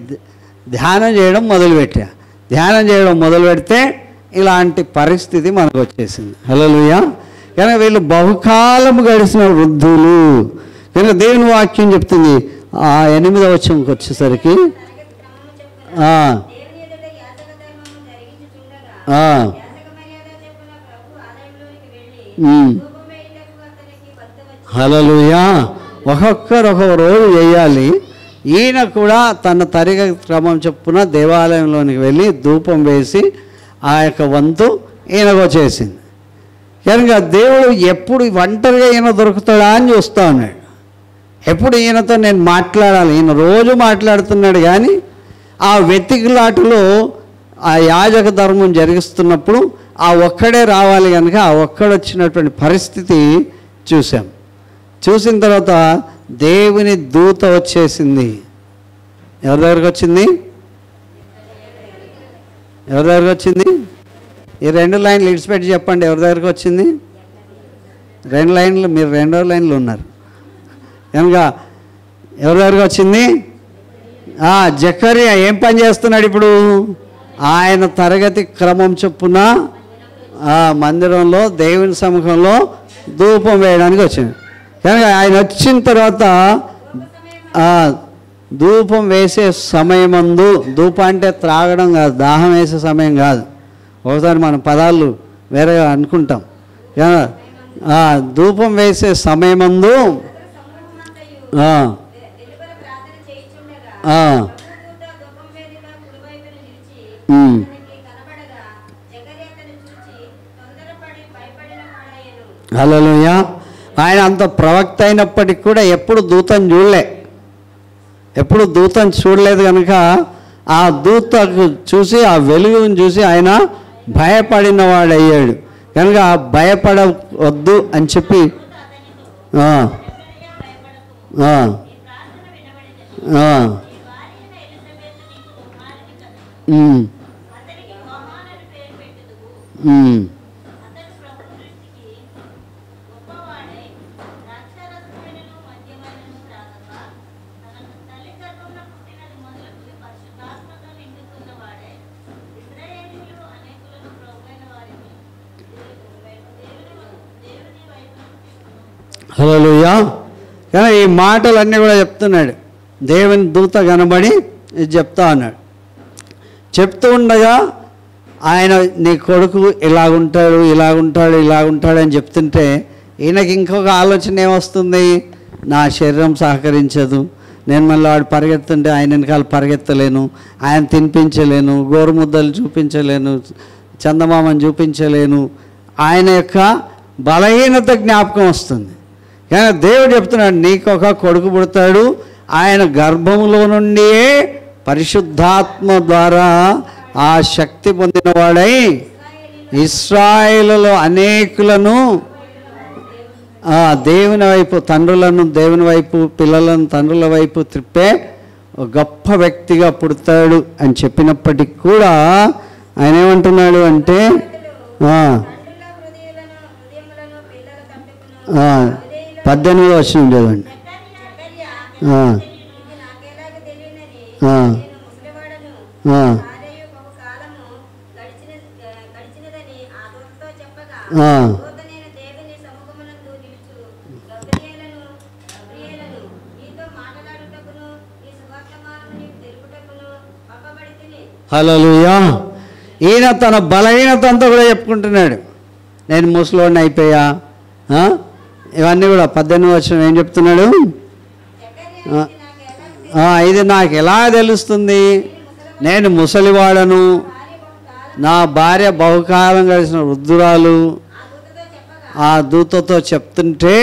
ధ్యానం చేయడం మొదలుపెట్టా. ధ్యానం చేయడం మొదలు పెడితే ఇలాంటి పరిస్థితి మనకు వచ్చేసింది. హల్లెలూయా. కనుక వీళ్ళు బహుకాలం గడిచిన వృద్ధులు. కనుక దేవుని వాక్యం చెప్తుంది 8వ వచనంకి వచ్చేసరికి హల్లెలూయా. ఒక్కొక్కరు ఒక్కొక్క రోజు చేయాలి. ఈయన కూడా తన తరగతి క్రమం చొప్పున దేవాలయంలోనికి వెళ్ళి ధూపం వేసి ఆ యొక్క వంతు ఈయనకు వచ్చేసింది. కనుక దేవుడు ఎప్పుడు ఒంటరిగా ఈయన దొరుకుతాడా అని చూస్తూ ఉన్నాడు. ఎప్పుడు ఈయనతో నేను మాట్లాడాలి, ఈయన రోజు మాట్లాడుతున్నాడు కానీ ఆ వెతికిలాటలో ఆ యాజక ధర్మం జరిగిస్తున్నప్పుడు ఆ ఒక్కడే రావాలి కనుక ఆ ఒక్కడొచ్చినటువంటి పరిస్థితి చూసాం. చూసిన తర్వాత దేవుని దూత వచ్చేసింది. ఎవరి దగ్గరకు వచ్చింది? ఎవరి దగ్గరకు వచ్చింది? ఈ 2 లైన్లు ఇడిచిపెట్టి చెప్పండి. ఎవరి దగ్గరకు వచ్చింది? 2 లైన్లు, మీరు 2వ లైన్లో ఉన్నారు కనుక ఎవరి దగ్గరకు వచ్చింది? జకర్యా ఏం పని చేస్తున్నాడు ఇప్పుడు? ఆయన తరగతి క్రమం చొప్పున మందిరంలో దేవుని సముఖంలో ధూపం వేయడానికి వచ్చింది. కనుక ఆయన వచ్చిన తర్వాత ధూపం వేసే సమయమందు, ధూపం అంటే త్రాగడం కాదు, దాహం వేసే సమయం కాదు. ఒకసారి మనం పదాలు వేరేగా అనుకుంటాం. ధూపం వేసే సమయమందు హల్లెలూయా. ఆయన అంత ప్రవక్త అయినప్పటికి కూడా ఎప్పుడు దూతను చూడలే, ఎప్పుడు దూతను చూడలేదు కనుక ఆ దూతకు చూసి ఆ వెలుగును చూసి ఆయన భయపడిన వాడయ్యాడు కనుక భయపడవద్దు అని చెప్పి హల్లెలూయా. కానీ ఈ మాటలన్నీ కూడా చెప్తున్నాడు. దేవుని దూత కనబడి ఇది చెప్తా ఉన్నాడు. చెప్తూ ఉండగా ఆయన నీ కొడుకు ఇలాగుంటాడు ఇలాగుంటాడు ఇలాగుంటాడు అని చెప్తుంటే ఈయనకి ఇంకొక ఆలోచన ఏమొస్తుంది, నా శరీరం సహకరించదు, నేను మళ్ళీ వాడు పరిగెత్తుంటే ఆయన వెనకాల పరిగెత్తలేను, ఆయన తినిపించలేను, గోరుముద్దలు చూపించలేను, చందమామని చూపించలేను, ఆయన యొక్క బలహీనత జ్ఞాపకం వస్తుంది. కానీ దేవుడు చెప్తున్నాడు నీకు ఒక కొడుకు పుడతాడు, ఆయన గర్భంలో నుండియే పరిశుద్ధాత్మ ద్వారా ఆ శక్తి పొందినవాడై ఇశ్రాయేలులో అనేకులను దేవుని వైపు తండ్రులను దేవుని వైపు పిల్లలను తండ్రుల వైపు త్రిప్పే గొప్ప వ్యక్తిగా పుడతాడు అని చెప్పినప్పటికి కూడా ఆయన ఏమంటున్నాడు అంటే 18వ వచనం చదవండి. హల్లెలూయా. ఈయన తన బలహీనత అంతా కూడా చెప్పుకుంటున్నాడు. నేను ముసలోడిని అయిపోయా, ఇవన్నీ కూడా 18వ వచనం ఏం చెప్తున్నాడు, ఇది నాకు ఎలా తెలుస్తుంది, నేను ముసలివాడను, నా భార్య బహుకాలం కలిసిన వృద్ధురాలు. ఆ దూతతో చెప్తుంటే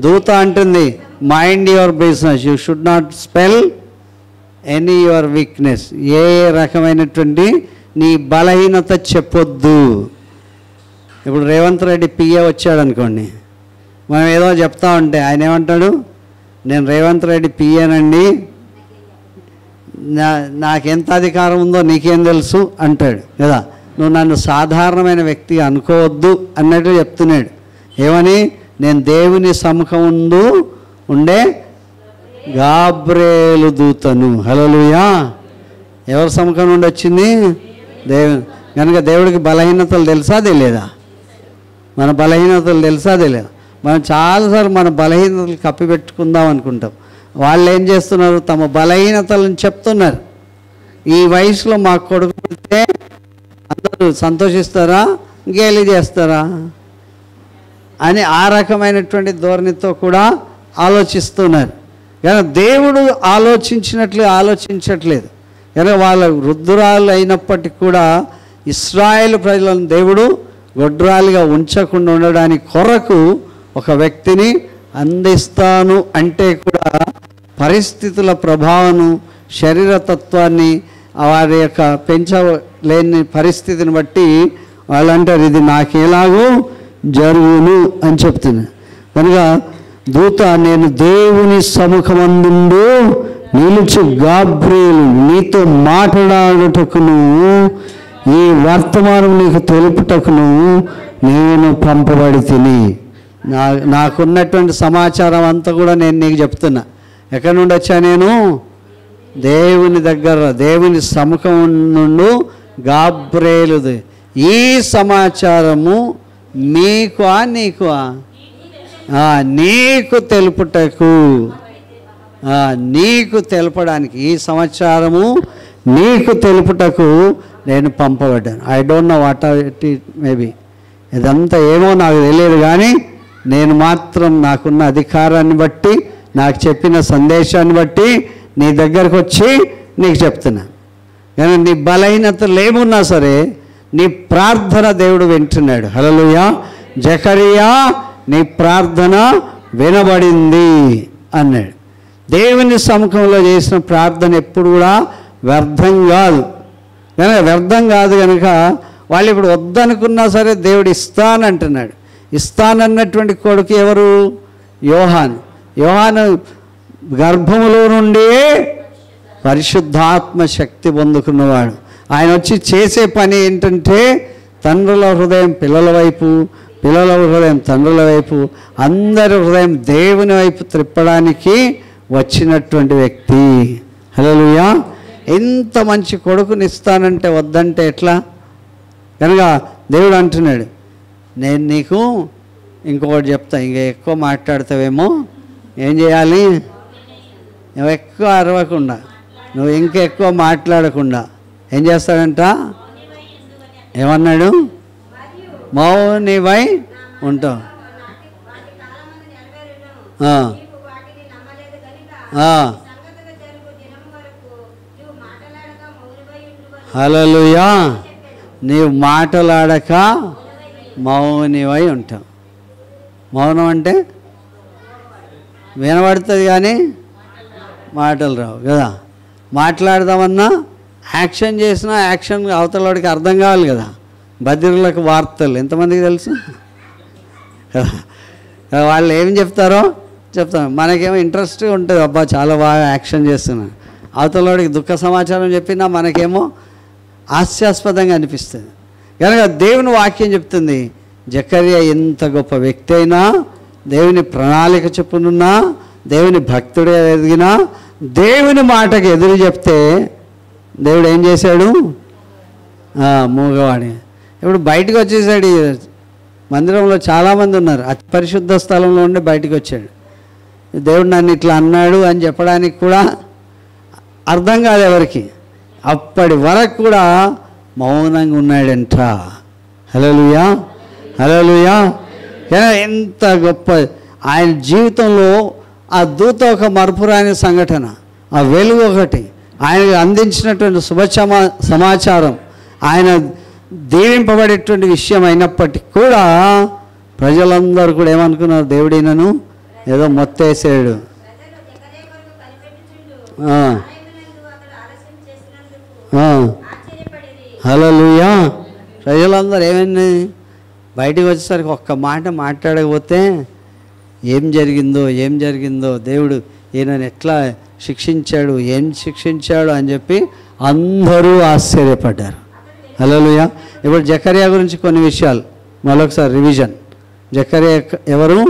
దూత అంటుంది mind your business, you should not spell any your weakness, ఏ రకమైనటువంటి నీ బలహీనత చెప్పొద్దు. ఇప్పుడు రేవంత్ రెడ్డి పిఏ వచ్చాడు అనుకోండి, మనం ఏదో చెప్తా ఉంటే ఆయన ఏమంటాడు, నేను రేవంత్ రెడ్డి పిఏనండి, నాకెంత అధికారం ఉందో నీకేం తెలుసు అంటాడు కదా. నువ్వు నన్ను సాధారణమైన వ్యక్తి అనుకోవద్దు అన్నట్టు చెప్తున్నాడు. ఏమని, నేను దేవుని సముఖం ముందు ఉండే గాబ్రియేలు దూతను. హల్లెలూయా. ఎవరి సముఖం నుండి వచ్చింది, కనుక దేవుడికి బలహీనతలు తెలుసా తెలియదా, మన బలహీనతలు తెలుసా తెలియదా. మనం చాలాసార్లు మన బలహీనతలు కప్పిపెట్టుకుందాం అనుకుంటాం. వాళ్ళు ఏం చేస్తున్నారు, తమ బలహీనతలను చెప్తున్నారు. ఈ వయసులో మా కొడుకు పుడితే అందరూ సంతోషిస్తారా, గేలి చేస్తారా అని ఆ రకమైనటువంటి ధోరణితో కూడా ఆలోచిస్తున్నారు. కానీ దేవుడు ఆలోచించినట్లు ఆలోచించట్లేదు. కనుక వాళ్ళ వృద్ధురాలు అయినప్పటికీ కూడా ఇశ్రాయేలు ప్రజలను దేవుడు గొడ్రాలుగా ఉంచకుండా ఉండడానికి కొరకు ఒక వ్యక్తిని అందిస్తాను అంటే కూడా పరిస్థితుల ప్రభావం, శరీరతత్వాన్ని, వారి యొక్క పెంచలేని పరిస్థితిని బట్టి వాళ్ళు అంటారు ఇది నాకేలాగూ జరుగును అని చెప్తున్నారు. కనుక దూత నేను దేవుని సముఖమందు నిలుచు గాబ్రియేలు నీతో మాట్లాడుటకును ఈ వర్తమానం నీకు తెలుపుటకును నేను పంపబడి తిని, నాకున్నటువంటి సమాచారం అంతా కూడా నేను నీకు చెప్తున్నా. ఎక్కడి నుండి వచ్చా, నేను దేవుని దగ్గర, దేవుని సముఖం నుండి గాబ్రియేలుది. ఈ సమాచారము మీకువా నీకువా, నీకు తెలుపుటకు, నీకు తెలపడానికి, ఈ సమాచారము నీకు తెలుపుటకు నేను పంపబడ్డాను. I don't know what it maybe, ఇదంతా ఏమో నాకు తెలియదు, కానీ నేను మాత్రం నాకున్న అధికారాన్ని బట్టి, నాకు చెప్పిన సందేశాన్ని బట్టి నీ దగ్గరకు వచ్చి నీకు చెప్తున్నాను. కానీ నీ బలహీనతలు ఏమున్నా సరే నీ ప్రార్థన దేవుడు వింటున్నాడు. హల్లెలూయా. జకరియా నీ ప్రార్థన వినబడింది అన్నాడు. దేవుని సముఖంలో చేసిన ప్రార్థన ఎప్పుడు కూడా వ్యర్థం కాదు. కనుక వ్యర్థం కాదు కనుక వాళ్ళు ఇప్పుడు వద్దనుకున్నా సరే దేవుడు ఇస్తానంటున్నాడు. ఇస్తానన్నటువంటి కొడుకు ఎవరు? యోహాను. యోహాను గర్భములో నుండి పరిశుద్ధాత్మ శక్తి పొందుకున్నవాడు. ఆయన వచ్చి చేసే పని ఏంటంటే తండ్రుల హృదయం పిల్లల వైపు, పిల్లల హృదయం తండ్రుల వైపు, అందరి హృదయం దేవుని వైపు త్రిప్పడానికి వచ్చినటువంటి వ్యక్తి. హల్లెలూయా. ఎంత మంచి కొడుకుని ఇస్తానంటే వద్దంటే ఎట్లా? కనుక దేవుడు అంటున్నాడు, నేను నీకు ఇంకొకటి చెప్తా, ఇంకా ఎక్కువ మాట్లాడతావేమో, ఏం చేయాలి? నువ్వు ఎక్కువ అరవకుండా, నువ్వు ఇంకా ఎక్కువ మాట్లాడకుండా ఏం చేస్తాడంట? ఏమన్నాడు? మౌనివై ఉంటావు. హల్లెలూయా. నీవు మాటలాడక మౌనివై ఉంటావు. మౌనం అంటే వినబడుతుంది కానీ మాటలు రావు కదా. మాట్లాడదామన్నా యాక్షన్ చేసినా యాక్షన్ అవతలవాడికి అర్థం కావాలి కదా. బదిరులకు వార్తలు ఎంతమందికి తెలుసు కదా. వాళ్ళు ఏం చెప్తారో చెప్తాను, మనకేమో ఇంట్రెస్ట్ ఉంటుంది, అబ్బా చాలా బాగా యాక్షన్ చేస్తున్నాను. అవతలవాడికి దుఃఖ సమాచారం చెప్పినా మనకేమో హాస్యాస్పదంగా అనిపిస్తుంది. కనుక దేవుని వాక్యం చెప్తుంది, జకర్యా ఎంత గొప్ప వ్యక్తి అయినా, దేవుని ప్రణాళిక చెప్పునున్నా, దేవుని భక్తుడే ఎదిగినా, దేవుని మాటకు ఎదురు చెప్తే దేవుడు ఏం చేశాడు? మూగవాడి. ఇప్పుడు బయటకు వచ్చేసాడు. మందిరంలో చాలామంది ఉన్నారు, అతి పరిశుద్ధ స్థలంలో ఉండి బయటకు వచ్చాడు. దేవుడు నన్ను ఇట్లా అన్నాడు అని చెప్పడానికి కూడా అర్థం కాదు ఎవరికి. అప్పటి వరకు కూడా మౌనంగా ఉన్నాడంట. హల్లెలూయా. హల్లెలూయా. ఎంత గొప్ప ఆయన జీవితంలో ఆ దూత ఒక మరపురాని సంఘటన, ఆ వెలుగు ఒకటి, ఆయనకు అందించినటువంటి సమాచారం, ఆయన దీవింపబడేటువంటి విషయం అయినప్పటికీ కూడా ప్రజలందరూ కూడా ఏమనుకున్నారు? దేవుడినను ఏదో మొత్తేసాడు. హల్లెలూయా. ప్రజలందరూ ఏమైంది? బయటికి వచ్చేసరికి ఒక్క మాట మాట్లాడకపోతే ఏం జరిగిందో దేవుడు ఈయనను ఎట్లా శిక్షించాడు, ఏం శిక్షించాడు అని చెప్పి అందరూ ఆశ్చర్యపడ్డారు. హల్లెలూయా. ఇప్పుడు జకర్యా గురించి కొన్ని విషయాలు మరొకసారి రివిజన్. జకర్యా ఎవరు?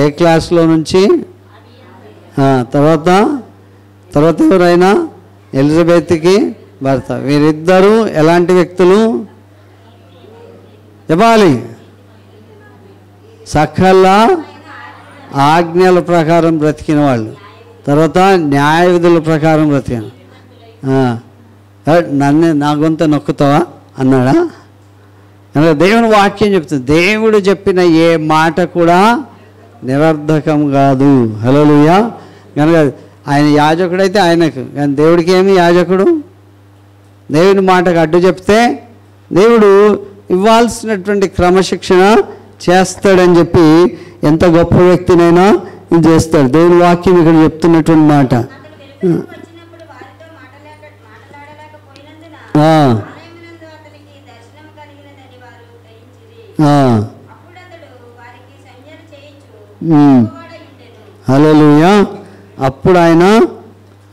ఏ క్లాస్లో నుంచి? తర్వాత ఎవరైనా? ఎలిజబెత్కి భర్త. వీరిద్దరూ ఎలాంటి వ్యక్తులు చెప్పాలి? సకల ఆజ్ఞల ప్రకారం బ్రతికిన వాళ్ళు. తర్వాత న్యాయ విధుల ప్రకారం బ్రతికిన. నా గొంత నొక్కుతావా అన్నాడా? కనుక దేవుని వాక్యం చెప్తుంది, దేవుడు చెప్పిన ఏ మాట కూడా నిరర్ధకం కాదు. హల్లెలూయా. కనుక ఆయన యాజకుడైతే ఆయనకు, కానీ దేవుడికి ఏమి యాజకుడు? దేవుని మాటకు అడ్డు చెప్తే దేవుడు ఇవ్వాల్సినటువంటి క్రమశిక్షణ చేస్తాడని చెప్పి ఎంత గొప్ప వ్యక్తినైనా ఇది చేస్తాడు. దేవుని వాక్యం ఇక్కడ చెప్తున్నటువంటి మాట. హల్లెలూయా. అప్పుడు ఆయన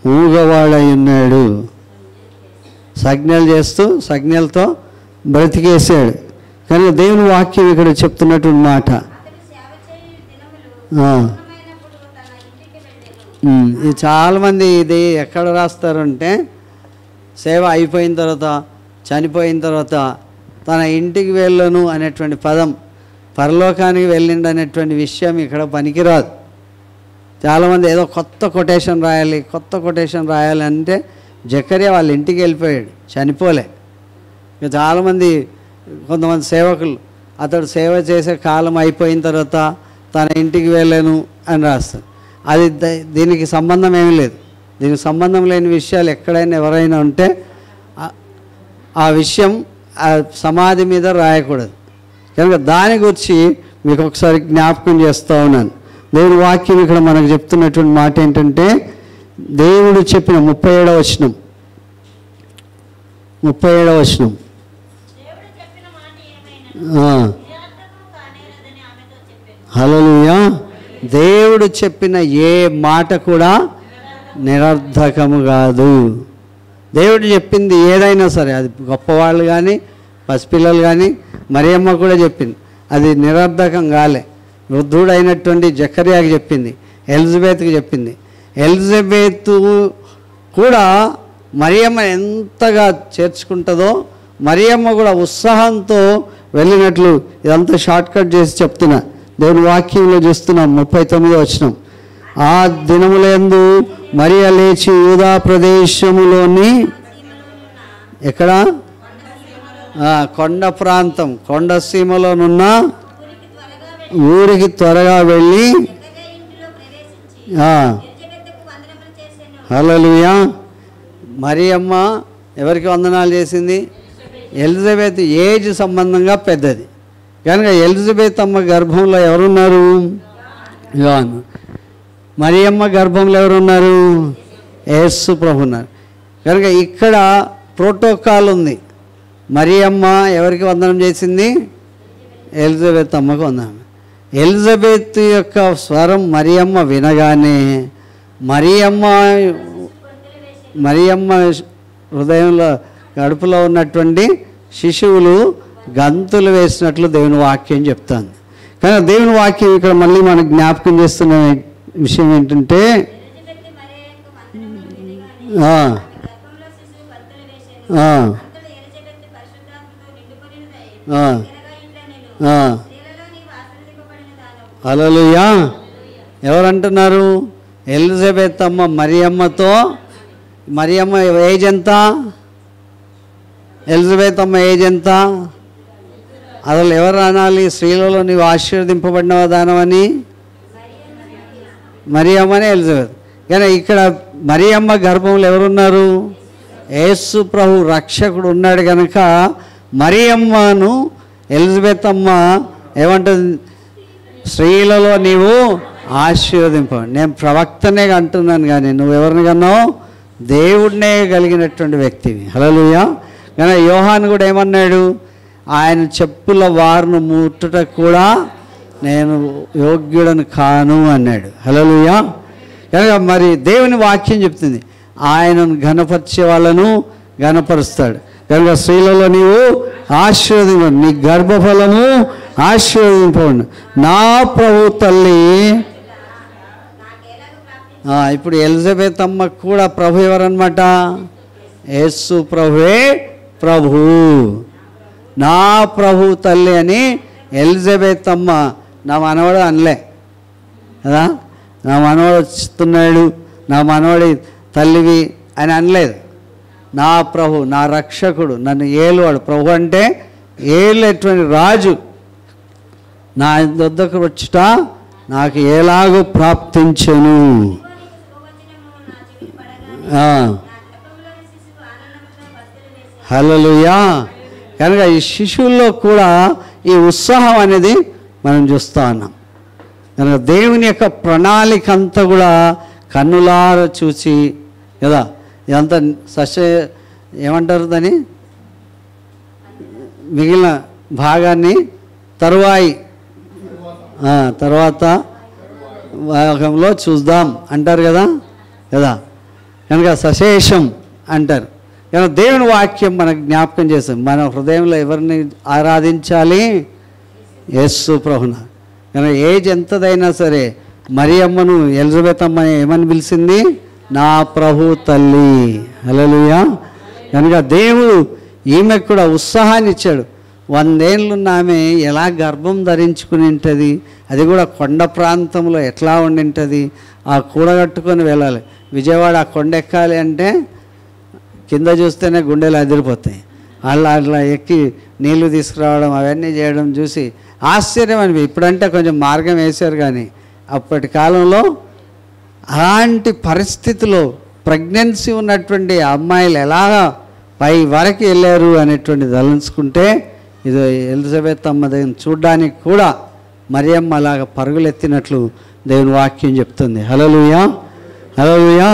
మూగవాడై ఉన్నాడు. సంజ్ఞలతో బ్రతికేశాడు. కనుక దేవుని వాక్యం ఇక్కడ చెప్తున్నటువంటి మాట. ఇది చాలామంది ఇది ఎక్కడ రాస్తారంటే, సేవ అయిపోయిన తర్వాత, చనిపోయిన తర్వాత తన ఇంటికి వెళ్ళను అనేటువంటి పదం, పరలోకానికి వెళ్ళిండు అనేటువంటి విషయం ఇక్కడ పనికిరాదు. చాలామంది ఏదో కొత్త కొటేషన్ రాయాలి అంటే జకర్యా వాళ్ళ ఇంటికి వెళ్ళిపోయాడు, చనిపోలే. ఇక చాలామంది కొంతమంది సేవకులు అతడు సేవ చేసే కాలం అయిపోయిన తర్వాత తన ఇంటికి వెళ్ళాను అని రాస్తారు. అది దీనికి సంబంధం ఏమీ లేదు. దీనికి సంబంధం లేని విషయాలు ఎక్కడైనా ఎవరైనా ఉంటే ఆ విషయం ఆ సమాధి మీద రాయకూడదు. కనుక దాని గురించి మీకు ఒకసారి జ్ఞాపకం చేస్తూ ఉన్నాను. దేవుని వాక్యం ఇక్కడ మనకు చెప్తున్నటువంటి మాట ఏంటంటే, దేవుడు చెప్పిన 37వ వచనం హల్లెలూయా. దేవుడు చెప్పిన ఏ మాట కూడా నిరర్ధకము కాదు. దేవుడు చెప్పింది ఏదైనా సరే, అది గొప్పవాళ్ళు కానీ పసిపిల్లలు కానీ, మరియమ్మ కూడా చెప్పింది, అది నిరర్ధకం కాలే. వృద్ధుడైనటువంటి జకర్యాకి చెప్పింది, ఎలిజబెత్కి చెప్పింది. ఎలిజబెత్ కూడా మరియమ్మ ఎంతగా చేర్చుకుంటుందో, మరియమ్మ కూడా ఉత్సాహంతో వెళ్ళినట్లు ఇదంతా షార్ట్కట్ చేసి చెప్తున్నా. దేవుని వాక్యంలో చూస్తున్నాం 39వ వచనం. ఆ దినములందు మరియ లేచి యూదా ప్రదేశములోని ఎక్కడ కొండ ప్రాంతం, కొండ సీమలోనున్న ఊరికి త్వరగా వెళ్ళి హల్లెలూయా. మరియమ్మ ఎవరికి వందనాలు చేసింది? ఎలిజబెత్ ఏజ్ సంబంధంగా పెద్దది కనుక ఎలిజబెత్ అమ్మ గర్భంలో ఎవరున్నారు? యోహాను. మరియమ్మ గర్భంలో ఎవరున్నారు? యేసు ప్రభు ఉన్నారు. కనుక ఇక్కడ ప్రోటోకాల్ ఉంది. మరియమ్మ ఎవరికి వందనం చేసింది? ఎలిజబెత్ అమ్మకు వందనం. ఎలిజబెత్ యొక్క స్వరం మరియమ్మ వినగానే మరియమ్మ హృదయంలో కడుపులో ఉన్నటువంటి శిశువులు గంతులు వేసినట్లు దేవుని వాక్యం చెప్తాను. కానీ దేవుని వాక్యం ఇక్కడ మళ్ళీ మనకు జ్ఞాపకం చేస్తున్న విషయం ఏంటంటే, హల్లెలూయా. ఎవరంటున్నారు? ఎలిజబెత్ అమ్మ మరియమ్మతో. మరియమ్మ ఏజ్ ఎంత? ఎలిజబెత్ అమ్మ ఏజ్ ఎంత? అసలు ఎవరు అనాలి? స్త్రీలలో నీవు ఆశీర్వదింపబడిన దానమని మరియమ్మనే ఎలిజబెత్. కానీ ఇక్కడ మరియమ్మ గర్భంలో ఎవరున్నారు? యేసు ప్రభు రక్షకుడు ఉన్నాడు కనుక మరియమ్మను ఎలిజబెత్ అమ్మ ఏమంటుంది? స్త్రీలలో నీవు ఆశీర్వదింప. నేను ప్రవక్తనే అంటున్నాను కానీ నువ్వెవరిని కన్నావు? దేవుడినే కలిగినటువంటి వ్యక్తివి. హల్లెలూయా. కానీ యోహాను కూడా ఏమన్నాడు? ఆయన చెప్పుల వారును ముట్టుటకు కూడా నేను యోగ్యుడను కాను అన్నాడు. హల్లెలూయా. కనుక మరి దేవుని వాక్యం చెప్తుంది, ఆయనను ఘనపరిచే వాళ్ళను ఘనపరుస్తాడు. కనుక స్త్రీలలో నీవు ఆశీర్వదింపండి, నీ గర్భఫలము ఆశీర్వదింపండి. నా ప్రభు తల్లి. ఇప్పుడు ఎలిజబెత్ అమ్మ కూడా ప్రభు ఎవరన్నమాట? యేసు ప్రభువే ప్రభు. నా ప్రభు తల్లి అని ఎలిజబెత్ అమ్మ నా మనవడు అనలే కదా. నా మనవడు వస్తున్నాడు, నా మనవడి తల్లివి అని అనలేదు. నా ప్రభు, నా రక్షకుడు, నన్ను ఏలువాడు. ప్రభు అంటే ఏలేటువంటి రాజు నా వద్దకు వచ్చుట నాకు ఎలాగో ప్రాప్తించెను. హల్లెలూయా. కనుక ఈ శిశువుల్లో కూడా ఈ ఉత్సాహం అనేది మనం చూస్తూ ఉన్నాం. కనుక దేవుని యొక్క ప్రణాళిక అంతా కూడా కన్నులార చూసి కదా. ఇదంతా ఏమంటారు దాన్ని? మిగిలిన భాగాన్ని తర్వాత భాగంలో చూద్దాం అంటారు కదా. కనుక సశేషం అంటారు. కనుక దేవుని వాక్యం మనకు జ్ఞాపకం చేస్తాం. మన హృదయంలో ఎవరిని ఆరాధించాలి? యేసు ప్రభున. కనుక ఏజ్ ఎంతదైనా సరే మరియమ్మను ఎలిజబెత్ అమ్మ ఏమని పిలిచింది? నా ప్రభు తల్లి. హల్లెలూయా. కనుక దేవుడు ఈమెకు కూడా ఉత్సాహాన్ని ఇచ్చాడు. 100 ఏళ్ళున్న ఆమె ఎలా గర్భం ధరించుకుని ఉంటుంది, అది కూడా కొండ ప్రాంతంలో ఎట్లా ఉండింటుంది. ఆ కూడగట్టుకొని వెళ్ళాలి. విజయవాడ ఆ కొండ ఎక్కాలి అంటే కింద చూస్తేనే గుండెలు అదిరిపోతాయి. అట్లా ఎక్కి నీళ్లు తీసుకురావడం అవన్నీ చేయడం చూసి ఆశ్చర్యం అనిపి. ఇప్పుడంటే కొంచెం మార్గం వేశారు కానీ అప్పటి కాలంలో అలాంటి పరిస్థితిలో ప్రెగ్నెన్సీ ఉన్నటువంటి అమ్మాయిలు ఎలాగా పై వరకు వెళ్ళారు అనేటువంటి తలంచుకుంటే ఇది ఎలిజబెత్ అమ్మ దగ్గర చూడ్డానికి కూడా మరియమ్మ అలాగా పరుగులెత్తినట్లు దేవుని వాక్యం చెప్తుంది. హల్లెలూయా, హల్లెలూయా.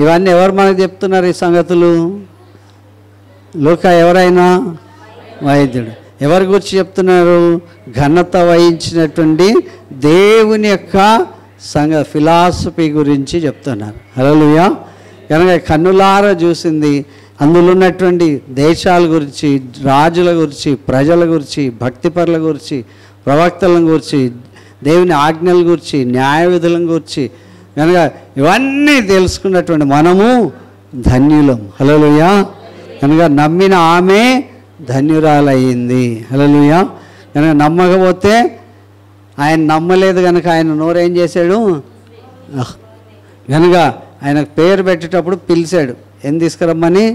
ఇవన్నీ ఎవరు మనకు చెప్తున్నారు ఈ సంగతులు? లూకా ఎవరైనా వైద్యుడు. ఎవరి గురించి చెప్తున్నారు? ఘనత వహించినటువంటి దేవుని యొక్క ఫిలాసఫీ గురించి చెప్తున్నారు. హల్లెలూయా. కనుక కన్నులారా చూసింది అందులో ఉన్నటువంటి దేశాల గురించి, రాజుల గురించి, ప్రజల గురించి, భక్తిపరుల గురించి, ప్రవక్తల గురించి, దేవుని ఆజ్ఞల గురించి, న్యాయ విధుల గురించి కనుక ఇవన్నీ తెలుసుకున్నటువంటి మనము ధన్యులం. హల్లెలూయా. కనుక నమ్మిన ఆమె ధన్యురాలయ్యింది. హల్లెలూయా. కనుక నమ్మకపోతే ఆయన నమ్మలేదు కనుక ఆయన నోరేం చేశాడు? కనుక ఆయనకు పేరు పెట్టేటప్పుడు పిలిచాడు. ఏం తీసుకురమ్మని?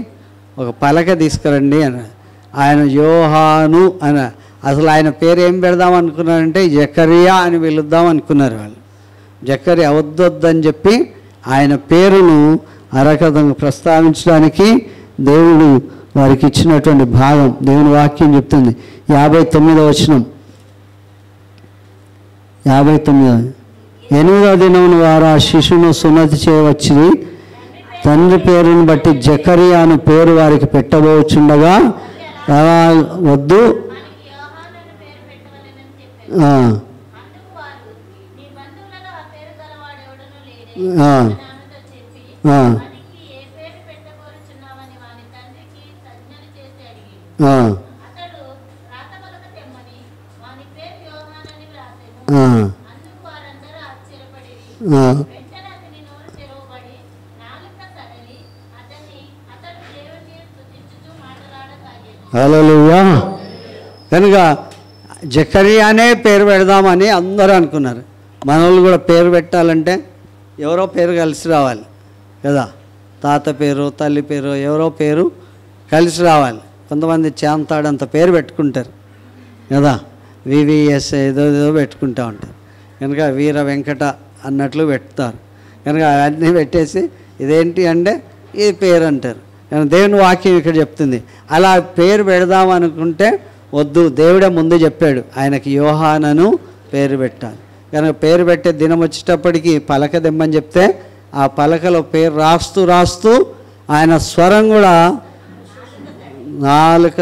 ఒక పలక తీసుకురండి అని. ఆయన యోహాను అని, అసలు ఆయన పేరు ఏం పెడదాం అనుకున్నారంటే జకరియా అని పిలుద్దాం అనుకున్నారు వాళ్ళు. జకరియా వద్దొద్దని చెప్పి ఆయన పేరును అరకథంగా ప్రస్తావించడానికి దేవుడు వారికి ఇచ్చినటువంటి భాగం దేవుని వాక్యం చెప్తుంది. 59వ వచనం, 59. 8వ దినమున వారు ఆ శిశువును సున్నతి చేయవచ్చి తండ్రి పేరును బట్టి జకరియా అను పేరు వారికి పెట్టబోచుండగా వద్దు హల్లెలూయా. కనుక జకరియానే పేరు పెడదామని అందరూ అనుకున్నారు. మనోళ్ళు కూడా పేరు పెట్టాలంటే ఎవరో పేరు కలిసి రావాలి కదా. తాత పేరు, తల్లి పేరు, ఎవరో పేరు కలిసి రావాలి. కొంతమంది చాంతాడంత పేరు పెట్టుకుంటారు కదా, వివిఎస్ ఏదో ఏదో పెట్టుకుంటూ ఉంటారు. కనుక వీర వెంకట అన్నట్లు పెడతారు. కనుక అవన్నీ పెట్టేసి ఇదేంటి అంటే ఇది పేరు అంటారు. కానీ దేవుని వాక్యం ఇక్కడ చెప్తుంది అలా పేరు పెడదాం అనుకుంటే వద్దు, దేవుడే ముందు చెప్పాడు ఆయనకి యోహానను పేరు పెట్టాలి. కనుక పేరు పెట్టే దినం వచ్చేటప్పటికి పలక దెమ్మని చెప్తే ఆ పలకలో పేరు రాస్తూ రాస్తూ ఆయన స్వరం కూడా నాలుక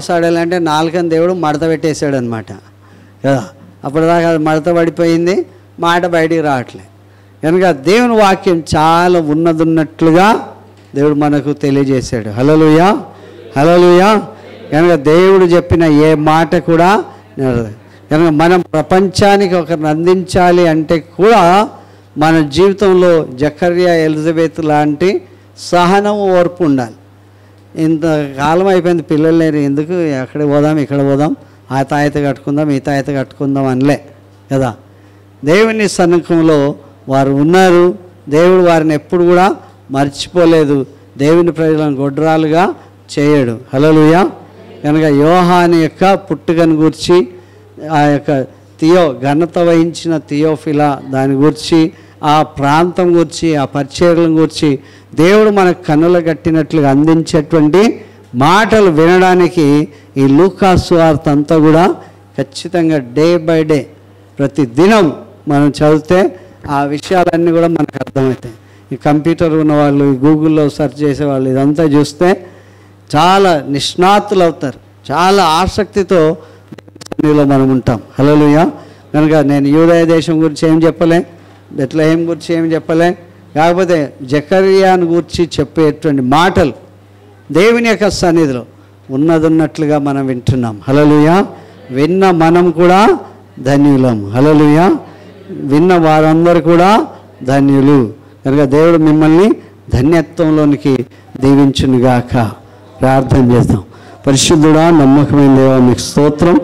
సడలి అంటే నాలుకని దేవుడు మడత పెట్టేశాడు అనమాట కదా. అప్పటిదాకా అది మడత పడిపోయింది, మాట బయటికి రావట్లే. కనుక దేవుని వాక్యం చాలా ఉన్నట్లుగా దేవుడు మనకు తెలియజేశాడు. హల్లెలూయా, హల్లెలూయా. కనుక దేవుడు చెప్పిన ఏ మాట కూడా కనుక మనం ప్రపంచానికి ఒకరిని అందించాలి అంటే కూడా మన జీవితంలో జకర్యా ఎలిజబెత్ లాంటి సహనం, ఓర్పు ఉండాలి. ఇంతకాలం అయిపోయింది, పిల్లలు లేరు, ఎందుకు ఎక్కడ పోదాం ఇక్కడ పోదాం, ఆ తాయత కట్టుకుందాం ఈ తాయత కట్టుకుందాం అనలే కదా. దేవుని సన్నిధిలో వారు ఉన్నారు. దేవుడు వారిని ఎప్పుడు కూడా మర్చిపోలేదు. దేవుని ప్రజలను గొడ్రాలుగా చేయడు. హల్లెలూయా. కనుక యోహాను యొక్క పుట్టుకను గూర్చి, ఆ యొక్క ఘనత వహించిన థియోఫిలా దాని గురించి, ఆ ప్రాంతం గురించి, ఆ పరిచర్యలను గురించి దేవుడు మనకు కన్నుల కట్టినట్లుగా అందించేటువంటి మాటలు వినడానికి ఈ లూకా సువార్త అంతా కూడా ఖచ్చితంగా డే బై డే ప్రతి దినం మనం చదివితే ఆ విషయాలన్నీ కూడా మనకు అర్థమవుతాయి. ఈ కంప్యూటర్ ఉన్నవాళ్ళు, గూగుల్లో సెర్చ్ చేసేవాళ్ళు ఇదంతా చూస్తే చాలా నిష్ణాతులు అవుతారు. చాలా ఆసక్తితో సన్నిధిలో మనం ఉంటాం. హల్లెలూయా. కనుక నేను యూదయ దేశం గురించి ఏం చెప్పలే, బెత్లెహేం గురించి ఏం చెప్పలే, కాకపోతే జకర్యాను గురించి చెప్పేటువంటి మాటలు దేవుని యొక్క సన్నిధిలో ఉన్నట్లుగా మనం వింటున్నాం. హల్లెలూయా. విన్న మనం కూడా ధన్యులం. హల్లెలూయా. విన్న వారందరూ కూడా ధన్యులు. కనుక దేవుడు మిమ్మల్ని ధన్యత్వంలోనికి దీవించునుగాక. ప్రార్థన చేద్దాం. పరిశుద్ధుడా, నమ్మకమైన దేవా, మీకు స్తోత్రం.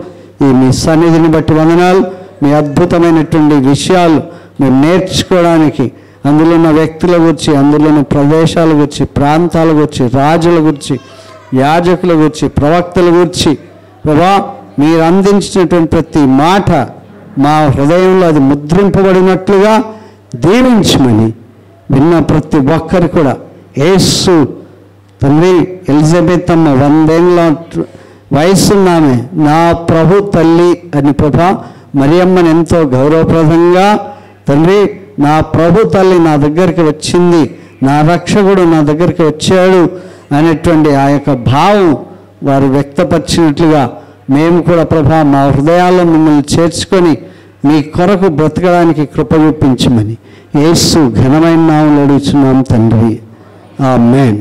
ఈ మీ సన్నిధిని బట్టి వందనాలు. మీ అద్భుతమైనటువంటి విషయాలు మేము నేర్చుకోవడానికి, అందులో ఉన్న వ్యక్తుల గురించి, అందులో ఉన్న ప్రదేశాల గురించి, ప్రాంతాల గురించి, రాజుల గురించి, యాజకుల గురించి, ప్రవక్తల గురించి ప్రభా మీరు అందించినటువంటి ప్రతి మాట మా హృదయంలో అది ముద్రింపబడినట్లుగా దీవించమని విన్న ప్రతి ఒక్కరు కూడా యేసు తండ్రి ఎలిజబెత్ అమ్మ 100 ఏళ్ళ వయసున్నామే నా ప్రభు తల్లి అని ప్రభా మరియమ్మని ఎంతో గౌరవప్రదంగా తండ్రి నా ప్రభు తల్లి నా దగ్గరికి వచ్చింది, నా రక్షకుడు నా దగ్గరికి వచ్చాడు అనేటువంటి ఆ యొక్క భావం వారు వ్యక్తపరిచినట్లుగా మేము కూడా ప్రభా మా హృదయాల్లో మిమ్మల్ని చేర్చుకొని మీ కొరకు బ్రతకడానికి కృప చూపించమని యేసు ఘనమైన నామములో అడుగుచున్నాం తండ్రి. ఆమేన్.